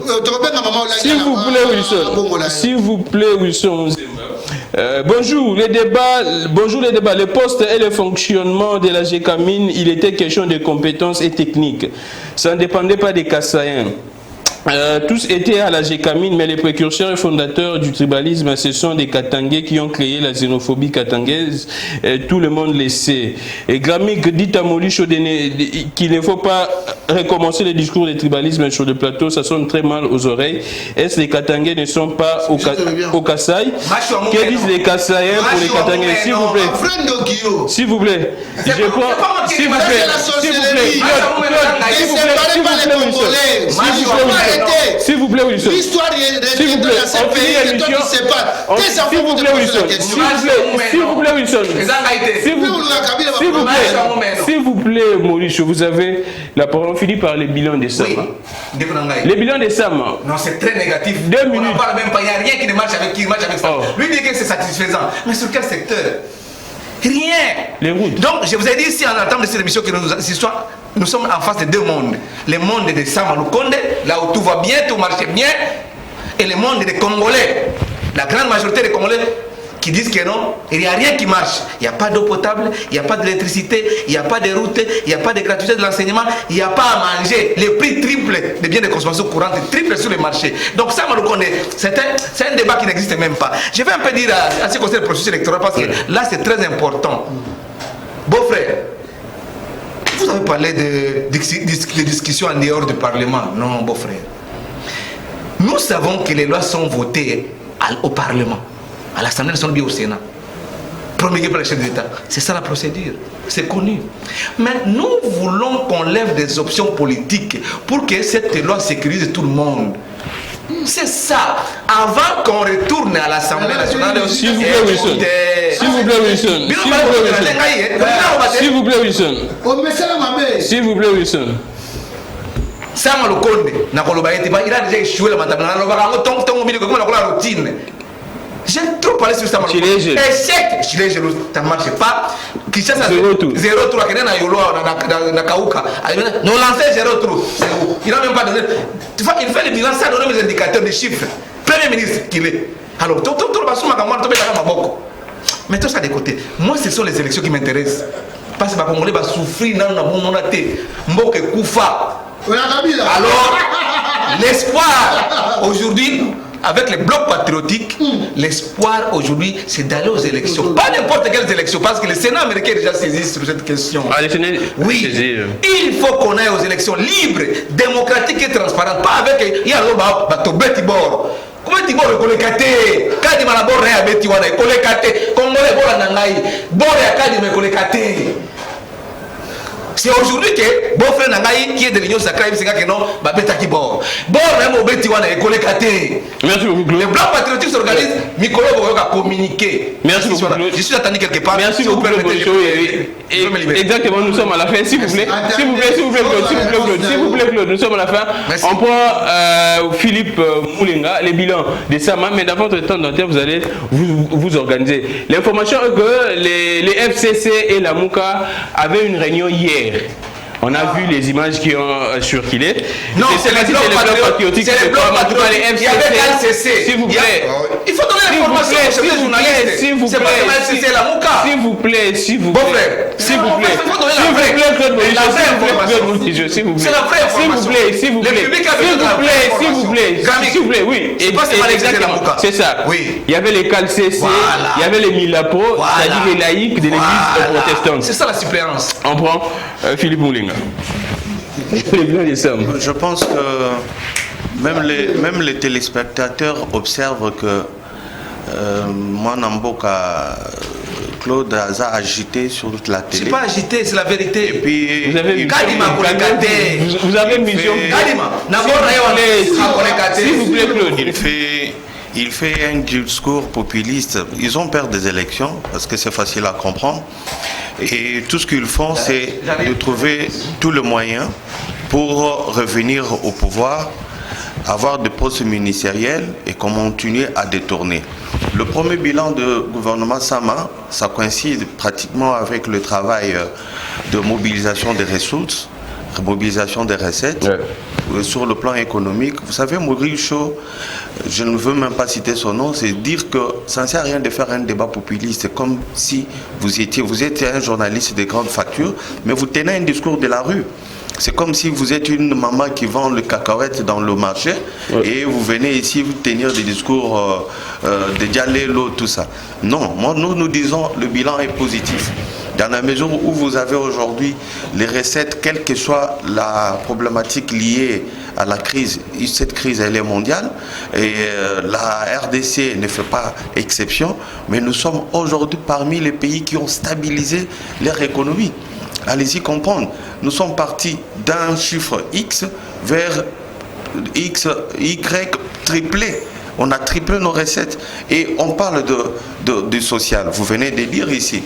S'il vous plaît, Wilson. Bonjour les débats, les postes et le fonctionnement de la GECAMIN, il était question de compétences et techniques. Ça ne dépendait pas des Kassaïens. Tous étaient à la GECAMIN, mais les précurseurs et fondateurs du tribalisme, ce sont des Katangais qui ont créé la xénophobie katangaise. Tout le monde le sait. Et Gramik dit à Molisho qu'il ne faut pas recommencer le discours du tribalisme sur le plateau, ça sonne très mal aux oreilles. Est-ce que les Katangais ne sont pas au Kassai? Que disent les Kassaïens pour les Katangais? S'il vous plaît. S'il vous plaît. Je prends. S'il vous plaît. S'il vous plaît, Wilson. L'histoire s'il vous plaît, Wilson. S'il vous plaît, Maurice, vous avez la parole. On finit par les bilans des Sama. Oui. Les bilans des Sama. Non, c'est très négatif. 2 minutes. On n'en parle même pas. Il n'y a rien qui ne marche avec ça. Oh. Lui dit que c'est satisfaisant. Mais sur quel secteur? Rien. Les routes. Donc, je vous ai dit ici en attendant de cette émission que nous sommes en face de deux mondes. Le monde de Sama Lukonde, là où tout va bien, tout marche bien, et le monde des Congolais. La grande majorité des Congolais qui disent que non, il n'y a rien qui marche. Il n'y a pas d'eau potable, il n'y a pas d'électricité, il n'y a pas de route, il n'y a pas de gratuité de l'enseignement, il n'y a pas à manger. Les prix triplent des biens de consommation courante, triplent sur le marché. Donc ça, c'est un débat qui n'existe même pas. Je vais un peu dire à ce qui concerne le processus électoral parce que là, c'est très important. Beau-frère, vous avez parlé de discussions en dehors du Parlement. Non, beau-frère. Nous savons que les lois sont votées au Parlement. À l'Assemblée nationale, bien au Sénat, promulgué par le chef de l'État. C'est ça la procédure, c'est connu. Mais nous voulons qu'on lève des options politiques pour que cette loi sécurise tout le monde. C'est ça. Avant qu'on retourne à l'Assemblée nationale, s'il vous plaît, Wilson. S'il vous plaît, Wilson. S'il vous plaît, Wilson. S'il vous plaît, Wilson. Sama Lukonde, il a déjà échoué la routine. J'ai trop parlé sur ça. Échec, ça ne marche pas. Zéro tour. Non, lancer 0 tour. Il n'a même pas donné. Il fait le bilan sans donner les indicateurs, des chiffres. Premier ministre qu'il est. Alors, mais tout ça de côté. Moi, ce sont les élections qui m'intéressent. Parce que les Congolais vont souffrir dans le monde. Alors, l'espoir aujourd'hui, avec les blocs patriotiques, l'espoir aujourd'hui, c'est d'aller aux élections. Pas n'importe quelles élections, parce que le Sénat américain est déjà saisi sur cette question. Oui, il faut qu'on aille aux élections libres, démocratiques et transparentes. Pas avec comment tu vas recollecter? Quand tu vas la border à Betiwana, collecter. Congolais bora nangai, bora kadi me collecter. C'est aujourd'hui que beau-frère Nangaï, qui est de l'Union sacrée, c'est que non, Babeta qui bord. Bord même au Betiwana et collecter. Merci beaucoup. Les blancs patriotiques s'organisent, Mikolo va communiquer. Merci beaucoup. Je suis attendu quelque part. Merci beaucoup. Exactement, nous sommes à la fin. S'il vous plaît, s'il vous plaît, Claude, nous sommes à la fin. Merci. On prend Philippe Moulenga, les bilans de Sama, mais d'avant le temps d'antenne, vous allez vous organiser. L'information est que les FCC et la Mouka avaient une réunion hier. On a vu les images qui ont circulé. Non, c'est les blocs patriotiques. C'est les blocs patriotiques. Il y avait l'ANCC. S'il vous plaît. Il faut donner l'information aux journalistes. S'il vous plaît. C'est pas que l'ANCC est la Mouka. S'il vous plaît, s'il vous plaît. Bon frère. S'il vous plaît. Il faut donner la vraie information. S'il vous plaît. C'est la vraie information. S'il vous plaît. S'il vous plaît. S'il vous plaît. S'il vous plaît. Oui. Exactement. C'est ça. Oui. Il y avait les CALCC. Il y avait les Milapo. C'est-à-dire les laïcs de l'église protestante. C'est ça la suppléance. On prend Philippe Moulinga. Je pense que même les téléspectateurs observent que moi, Namboka, Claude a agité sur la télé. C'est pas agité, c'est la vérité. Et puis, vous avez une mission. S'il vous plaît, Claude. Il fait un discours populiste. Ils ont peur des élections parce que c'est facile à comprendre. Et tout ce qu'ils font, c'est de trouver tous les moyens pour revenir au pouvoir, avoir des postes ministériels et continuer à détourner. Le premier bilan du gouvernement Sama, ça coïncide pratiquement avec le travail de mobilisation des ressources, mobilisation des recettes. Sur le plan économique, vous savez, Maurice Chaud, je ne veux même pas citer son nom, c'est dire que ça ne sert à rien de faire un débat populiste. C'est comme si vous étiez un journaliste de grande facture, mais vous tenez un discours de la rue. C'est comme si vous êtes une maman qui vend le cacahuète dans le marché et vous venez ici vous tenir des discours de dialer l'eau, tout ça. Non, nous disons le bilan est positif. Dans la mesure où vous avez aujourd'hui les recettes, quelle que soit la problématique liée à la crise, cette crise elle est mondiale et la RDC ne fait pas exception, mais nous sommes aujourd'hui parmi les pays qui ont stabilisé leur économie. Allez-y comprendre, nous sommes partis d'un chiffre X vers X, Y triplé. On a triplé nos recettes et on parle du social. Vous venez de dire ici.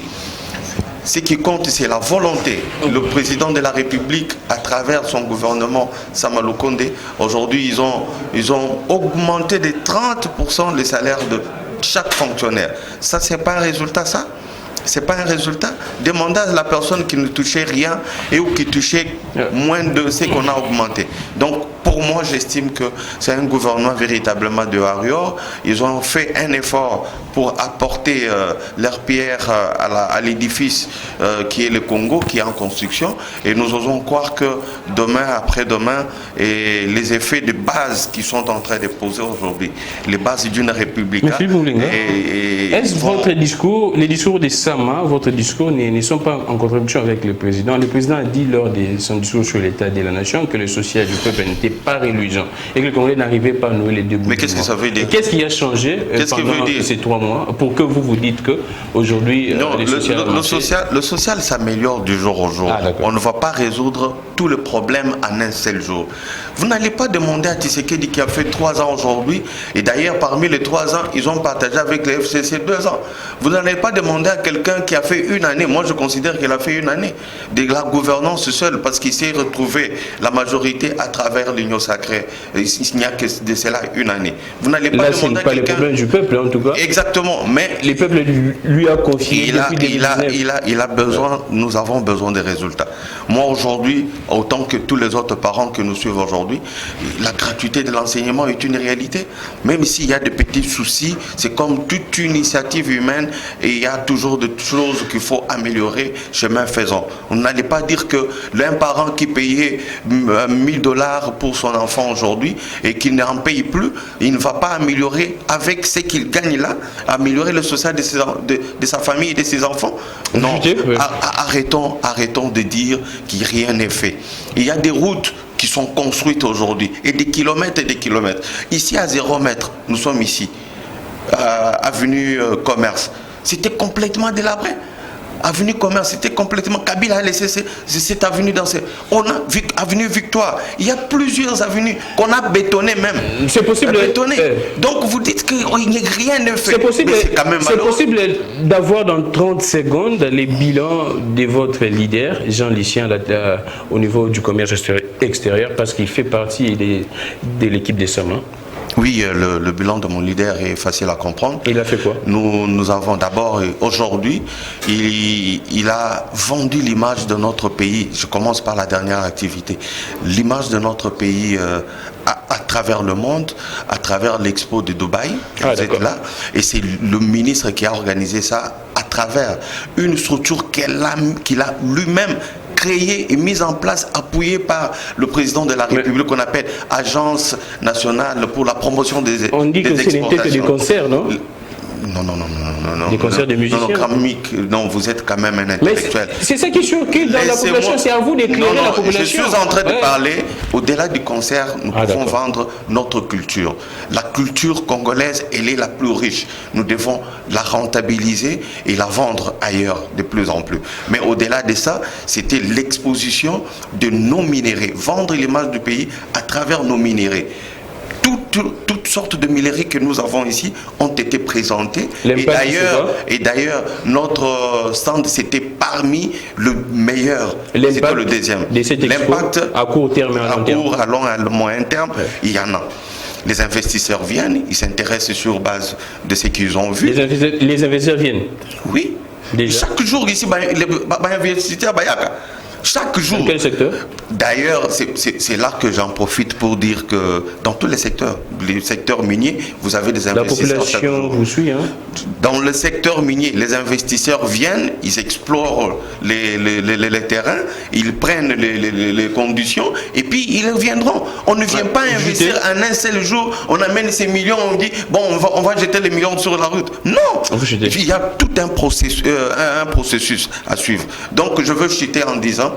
Ce qui compte, c'est la volonté. Le président de la République, à travers son gouvernement, Sama Lukonde, aujourd'hui, ils ont augmenté de 30% les salaires de chaque fonctionnaire. Ça, c'est pas un résultat, ça? C'est pas un résultat. Demandez à la personne qui ne touchait rien et ou qui touchait moins de ce qu'on a augmenté. Donc, pour moi, j'estime que c'est un gouvernement véritablement de Warrior. Ils ont fait un effort pour apporter leur pierre à l'édifice qui est le Congo, qui est en construction. Et nous osons croire que demain, après-demain, les effets de base qui sont en train de poser aujourd'hui, les bases d'une république. Est-ce votre discours, les discours de Sama, votre discours ne sont pas en contradiction avec le président? Le président a dit lors de son discours sur l'état de la nation que le social du peuple n'était pas reluisant et que le Congolais n'arrivait pas à nouer les deux bouts. Mais qu'est-ce que ça veut dire? Qu'est-ce qui a changé pendant ces 3 mois pour que vous dites que aujourd'hui le social s'améliore du jour au jour. On ne va pas résoudre tous les problèmes en un seul jour. Vous n'allez pas demander à Tshisekedi qui a fait 3 ans aujourd'hui, et d'ailleurs parmi les 3 ans, ils ont partagé avec le FCC 2 ans. Vous n'allez pas demander à quelqu'un qui a fait 1 année, moi je considère qu'il a fait 1 année, de la gouvernance seule, parce qu'il s'est retrouvé la majorité à travers l'Union sacrée. Il n'y a que de cela 1 année. Vous n'allez pas demander à quelqu'un... Là, ce n'est pas le problème du peuple en tout cas. Exactement, mais... Les peuples lui a confié... Il a besoin, nous avons besoin des résultats. Moi aujourd'hui, autant que tous les autres parents que nous suivons aujourd'hui, la gratuité de l'enseignement est une réalité. Même s'il y a de petits soucis, c'est comme toute initiative humaine et il y a toujours des choses qu'il faut améliorer chemin faisant. On n'allait pas dire que l'un parent qui payait $1000 pour son enfant aujourd'hui et qui n'en paye plus, il ne va pas améliorer avec ce qu'il gagne là, améliorer le social de sa famille et de ses enfants. Non, arrêtons de dire que rien n'est fait. Il y a des routes qui sont construites aujourd'hui et des kilomètres et des kilomètres. Ici à 0 mètre, nous sommes ici, avenue Commerce. C'était complètement délabré. Avenue Commerce, c'était complètement... Kabila a laissé cette avenue dans on a avenue Victoire. Il y a plusieurs avenues qu'on a bétonnées même. C'est possible. Donc vous dites qu'il n'y a rien de fait. C'est possible d'avoir dans 30 secondes les bilans de votre leader, Jean Lucien, au niveau du commerce extérieur, parce qu'il fait partie de l'équipe des Sama. Oui, le bilan de mon leader est facile à comprendre. Il a fait quoi? Nous avons d'abord, aujourd'hui, il a vendu l'image de notre pays. Je commence par la dernière activité. L'image de notre pays à travers le monde, à travers l'expo de Dubaï. Vous êtes là. Et c'est le ministre qui a organisé ça à travers une structure qu'il a lui-même créée et mise en place, appuyée par le président de la République, qu'on appelle Agence nationale pour la promotion des exportations. On dit que c'est une tête de concert, non? Non. Des concerts de musiciens. Non, vous êtes quand même un intellectuel. C'est ça qui choque dans la population, c'est à vous d'éclairer la population. Je suis en train de parler, au-delà du concert, nous pouvons vendre notre culture. La culture congolaise, elle est la plus riche. Nous devons la rentabiliser et la vendre ailleurs de plus en plus. Mais au-delà de ça, c'était l'exposition de nos minéraux. Vendre l'image du pays à travers nos minéraux. Toutes sortes de minerais que nous avons ici ont été présentés. Et d'ailleurs, notre stand, c'était parmi le meilleur. C'était le deuxième. L'impact à court terme et à long terme. À long et à moyen terme, il y en a. Les investisseurs viennent, ils s'intéressent sur base de ce qu'ils ont vu. Les investisseurs viennent? Oui. Déjà. Chaque jour ici, les investisseurs Bayaka. Chaque jour. Dans quel secteur? D'ailleurs, c'est là que j'en profite pour dire que dans tous les secteurs miniers, vous avez des investisseurs. La population vous suit, hein? Dans le secteur minier, les investisseurs viennent, ils explorent les terrains, ils prennent les conditions et puis ils reviendront. On ne vient pas investir en un seul jour, on amène ces millions, on dit bon, on va jeter les millions sur la route. Non! Il y a tout un processus à suivre. Donc je veux chuter en disant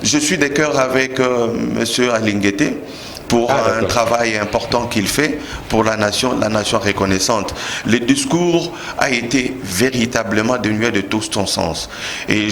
je suis de cœur avec M. Alinguete pour un travail important qu'il fait pour la nation reconnaissante. Le discours a été véritablement dénué de tout son sens. Et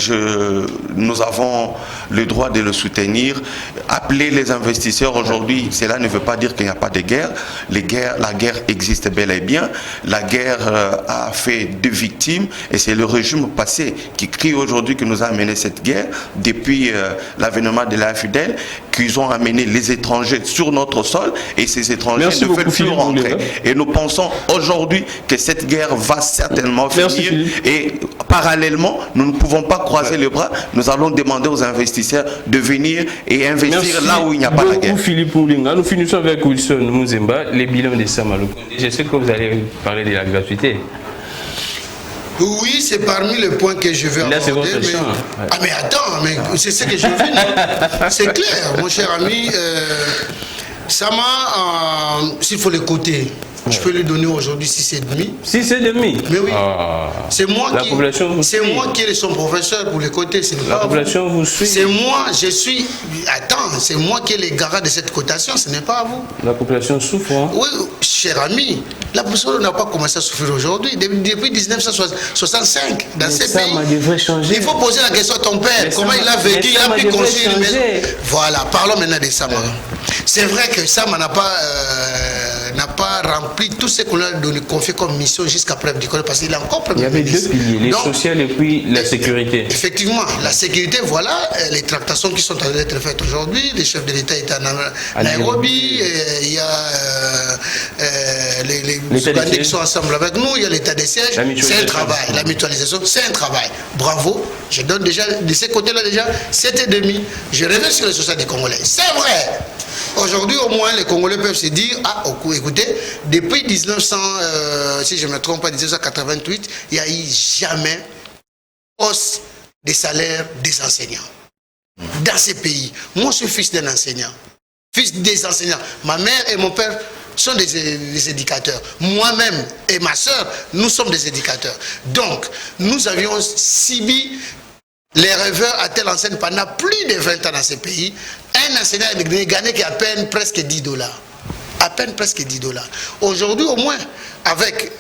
nous avons le droit de le soutenir. Appeler les investisseurs aujourd'hui, cela ne veut pas dire qu'il n'y a pas de guerre. La guerre existe bel et bien. La guerre a fait 2 victimes et c'est le régime passé qui crie aujourd'hui que nous a amené cette guerre depuis l'avènement de l'AFDL, qu'ils ont amené les étrangers sur notre sol et ces étrangers ne veulent plus rentrer. Et nous pensons aujourd'hui que cette guerre va certainement finir et parallèlement, nous ne pouvons pas croiser les bras. Nous allons demander aux investisseurs de venir et investir là où il n'y a pas la guerre. Philippe Oulinga. Nous finissons avec Wilson Muzemba, les bilans de Samalou. Je sais que vous allez parler de la gratuité. Oui, c'est parmi les points que je veux aborder. Ah mais attends, mais c'est ce que je veux dire. C'est clair, mon cher ami. Sama, s'il faut l'écouter, je peux lui donner aujourd'hui 6,5. 6,5? Mais oui. C'est moi qui est son professeur pour l'écouter. La population vous suit. C'est moi, je suis. Attends, c'est moi qui est le garant de cette cotation, ce n'est pas à vous. La population souffre. Hein? Oui, cher ami, la population n'a pas commencé à souffrir aujourd'hui. Depuis 1965, dans ces pays. Devrait changer. Il faut poser la question à ton père. Comment il a vécu, il a pu construire une maison. Voilà, parlons maintenant de Sama. C'est vrai que Sama n'a pas rempli tout ce qu'on a confié comme mission jusqu'à preuve du contraire, parce qu'il a encore premier ministre. Il y avait 2 piliers, les social et puis la sécurité. Effectivement, la sécurité, voilà, les tractations qui sont en train d'être faites aujourd'hui. Les chefs de l'État étaient à Nairobi, il y a les Ougandais qui sont ensemble avec nous, il y a l'état des sièges. C'est un travail, la mutualisation, c'est un travail. Bravo, je donne déjà, de ces côtés-là déjà, 7,5. Je reviens sur les sociétés congolais. C'est vrai. Aujourd'hui, au moins, les Congolais peuvent se dire, ah, écoutez, depuis 1900, si je ne me trompe pas, 1988, il n'y a eu jamais hausse des salaires des enseignants. Dans ces pays, moi, je suis fils d'un enseignant, fils des enseignants. Ma mère et mon père sont des éducateurs. Moi-même et ma soeur, nous sommes des éducateurs. Donc, nous avions subi les rêveurs à telle enseigne pendant plus de 20 ans dans ces pays. Un enseignant ne gagnait qu'à peine presque $10. À peine presque $10. Aujourd'hui, au moins, avec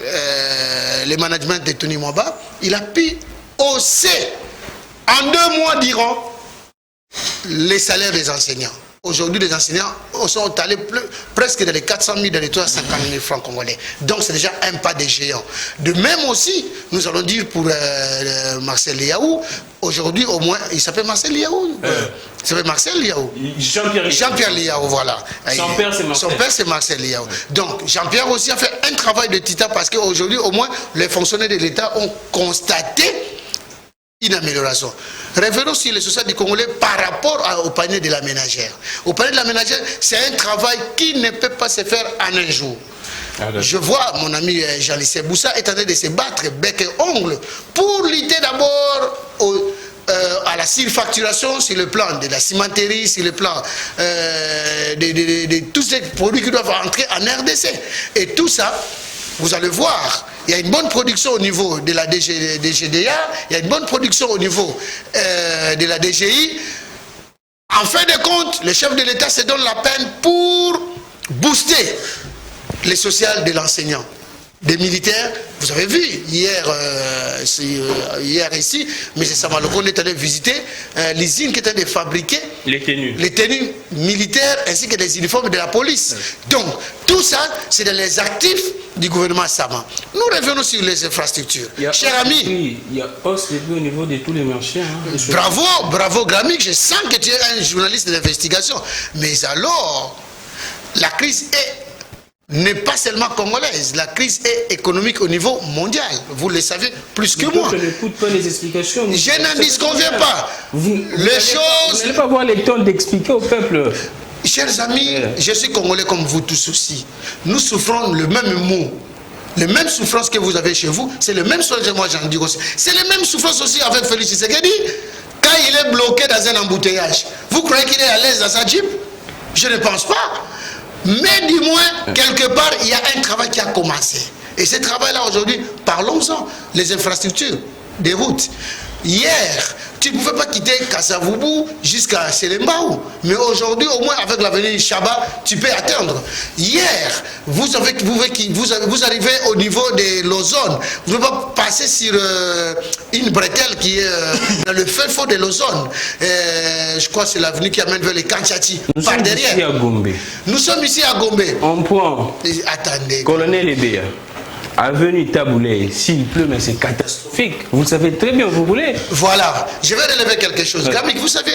le management de Tony Mwaba, il a pu hausser en 2 mois, diront, les salaires des enseignants. Aujourd'hui, les enseignants sont allés presque dans les 400 000, dans les 350 000 francs congolais. Donc, c'est déjà un pas des géants. De même aussi, nous allons dire pour Marcel Liaou, aujourd'hui, au moins, il s'appelle Marcel Liaou. Il s'appelle Marcel Liaou. Jean-Pierre Liaou, voilà. Son père, c'est Marcel. Son père, c'est Marcel Liaou. Donc, Jean-Pierre aussi a fait un travail de titan parce qu'aujourd'hui, au moins, les fonctionnaires de l'État ont constaté une amélioration. Revenons sur les sociétés du Congolais par rapport au panier de la ménagère. Au panier de la ménagère, c'est un travail qui ne peut pas se faire en un jour. Je vois mon ami Jean-Lycée Boussa est en train de se battre bec et ongle pour lutter d'abord à la surfacturation sur le plan de la cimenterie, sur le plan de tous ces produits qui doivent entrer en RDC. Et tout ça, vous allez voir, il y a une bonne production au niveau de la DGDA, il y a une bonne production au niveau de la DGI. En fin de compte, le chef de l'État se donne la peine pour booster les sociales de l'enseignant. Des militaires, vous avez vu hier, hier ici, M. Samaloko est allé visiter l'usine qui est en train de fabriquer les tenues militaires ainsi que les uniformes de la police. Donc, tout ça, c'est dans les actifs du gouvernement Sama. Nous revenons sur les infrastructures. Cher ami, il y a hausse au niveau de tous les marchés. Bravo Gramik, je sens que tu es un journaliste d'investigation. Mais alors, la crise n'est pas seulement congolaise, la crise est économique au niveau mondial. Vous le savez plus que moi. Je n'écoute pas les explications. Je n'en disconviens pas. Vous n'allez pas avoir le temps d'expliquer au peuple. Chers amis, je suis congolais comme vous tous aussi. Nous souffrons le même mot. Les mêmes souffrances que vous avez chez vous, c'est le même souffrance que moi j'en dis aussi. C'est les mêmes souffrances aussi avec Félix Tshisekedi. Quand il est bloqué dans un embouteillage, vous croyez qu'il est à l'aise dans sa jeep? Je ne pense pas. Mais du moins, quelque part, il y a un travail qui a commencé. Et ce travail-là, aujourd'hui, parlons-en. Les infrastructures, des routes. Hier, tu ne pouvais pas quitter Kasavubu jusqu'à Selembao. Mais aujourd'hui, au moins avec l'avenue Chaba, tu peux atteindre. Hier, vous arrivez au niveau de l'ozone. Vous ne pouvez pas passer sur une bretelle qui est dans le feu fort de l'ozone. Je crois que c'est l'avenue qui amène vers les Kanchati. Par derrière. Nous sommes ici à Gombe. On prend. Attendez. Colonel Ebea. Avenue Taboulé, s'il pleut, mais c'est catastrophique. Vous le savez très bien, vous voulez. Voilà, je vais relever quelque chose. Gramik, vous savez,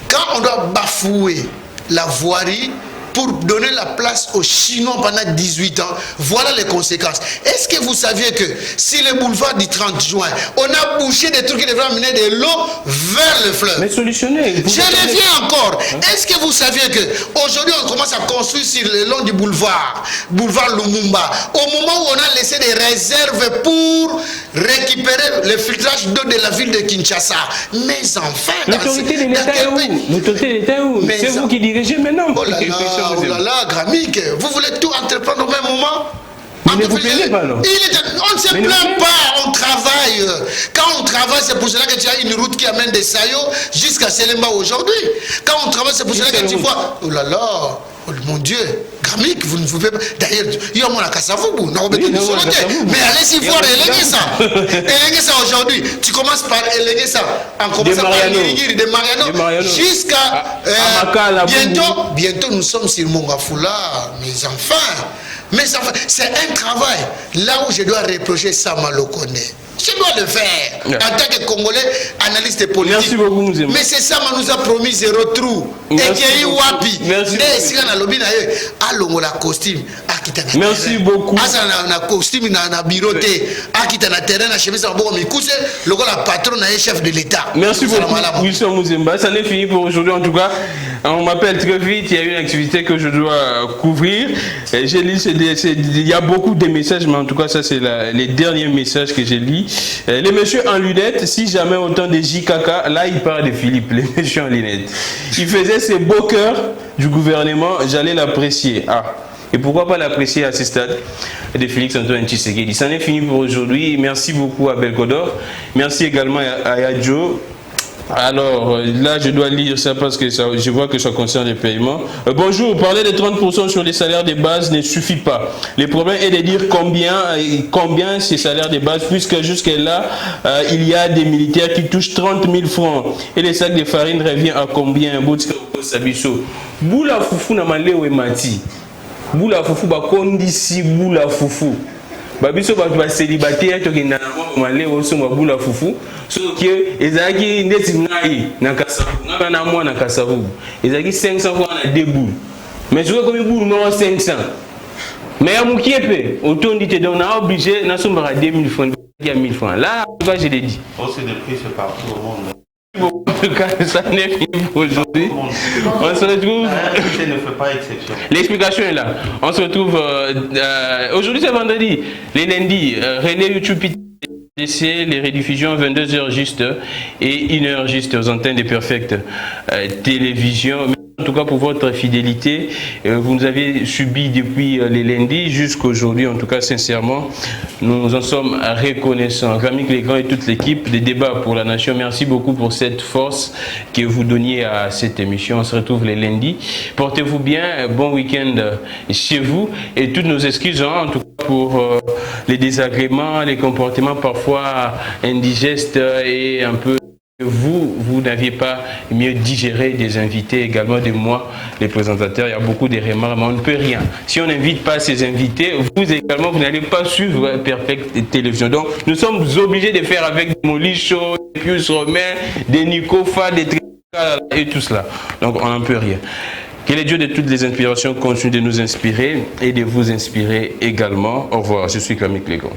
quand on doit bafouer la voirie pour donner la place aux Chinois pendant 18 ans, voilà les conséquences. Est-ce que vous saviez que si le boulevard du 30 juin, on a bouché des trucs qui devraient amener de l'eau vers le fleuve? Mais solutionner. Je reviens encore. Est-ce que vous saviez que aujourd'hui on commence à construire sur le long du boulevard Lumumba, au moment où on a laissé des réserves pour récupérer le filtrage d'eau de la ville de Kinshasa? Mais enfin, l'autorité de l'État est où? L'autorité de l'État est où? C'est vous qui dirigez maintenant. Oh là là, Gramik, vous voulez tout entreprendre au même moment? Mais ne vous plaignez pas, non? On ne se plaint pas, on travaille. Quand on travaille, c'est pour cela que tu as une route qui amène des Sayo jusqu'à Selemba aujourd'hui. Quand on travaille, c'est pour cela que tu vois. Oh là là, oh mon Dieu, Gramik, vous ne pouvez pas. D'ailleurs, il y a mon Akasavubu, mais allez-y voir, éléguer ça. Éléguer ça aujourd'hui. Tu commences par éléguer ça. En commençant par de Mariano jusqu'à bientôt nous sommes sur Mongafula, mes enfants. Mais c'est un travail là où je dois reprocher Sama Lokone. Je dois le faire en tant que Congolais, analyste politique. Merci beaucoup, Mouzema. Mais c'est ça, on nous a promis zéro trou. Et qu'il y a eu wapi. Merci beaucoup. Na costume na biroté. Akita na terrain na chemise en bon mikuse. Le patron na chef de l'État. Merci beaucoup, Wilson Mouzemba. Ça n'est fini pour aujourd'hui. En tout cas, on m'appelle très vite. Il y a une activité que je dois couvrir. J'ai lu, il y a beaucoup de messages, mais en tout cas, ça c'est les derniers messages que j'ai lus. Les messieurs en lunettes, si jamais autant de JKK, là il parle de Philippe, les messieurs en lunettes. Il faisait ses beaux cœurs du gouvernement, j'allais l'apprécier. Et pourquoi pas l'apprécier à ce stade de Félix Antoine Tshisekedi. Ça n'est fini pour aujourd'hui. Merci beaucoup à Belkodor. Merci également à Yadjo. Alors là je dois lire ça parce que je vois que ça concerne les paiements. Bonjour, parler de 30% sur les salaires de base ne suffit pas. Le problème est de dire combien ces salaires de base, puisque jusque là il y a des militaires qui touchent 30 000 francs et les sacs de farine revient à combien? Sabiso. Boula Foufou na maleo et mati. Boula Foufou ba kondisi Boula Foufou. Babiso ba célibataire to kinda na maleo so ba Boula Foufou. So que ezaki ndeti ngai na Kasavu. Ngaba na mwa na Kasavu. Ezaki 500 francs na debout. Mais je veux comme boule non 500. Mais à mon qui est autant dit te on a obligé na sombra 2000 francs. Il y a 1000 francs. Là, je l'ai dit. C'est des prix, c'est partout au monde. En tout cas, ça n'est fini pour aujourd'hui. On se retrouve. Ne fait pas exception. L'explication est là. On se retrouve. Aujourd'hui, c'est vendredi. Les lundis, René YouTube, les rediffusions 22h juste et 1h juste aux antennes de Perfect Télévision. En tout cas, pour votre fidélité, vous nous avez subi depuis les lundis jusqu'aujourd'hui. En tout cas, sincèrement, nous en sommes reconnaissants. Camille Clégrand et toute l'équipe des débats pour la nation, merci beaucoup pour cette force que vous donniez à cette émission. On se retrouve les lundis. Portez-vous bien, bon week-end chez vous et toutes nos excuses, en tout cas pour les désagréments, les comportements parfois indigestes et un peu... Vous n'aviez pas mieux digéré des invités, également de moi, les présentateurs. Il y a beaucoup de remarques, mais on ne peut rien. Si on n'invite pas ces invités, vous également, vous n'allez pas suivre Perfect Télévision. Donc, nous sommes obligés de faire avec des Molicho, des Pius Romain, des Nicofa, des Tricas et tout cela. Donc, on n'en peut rien. Que les dieux de toutes les inspirations continuent de nous inspirer et de vous inspirer également. Au revoir, je suis Camille Clégrand.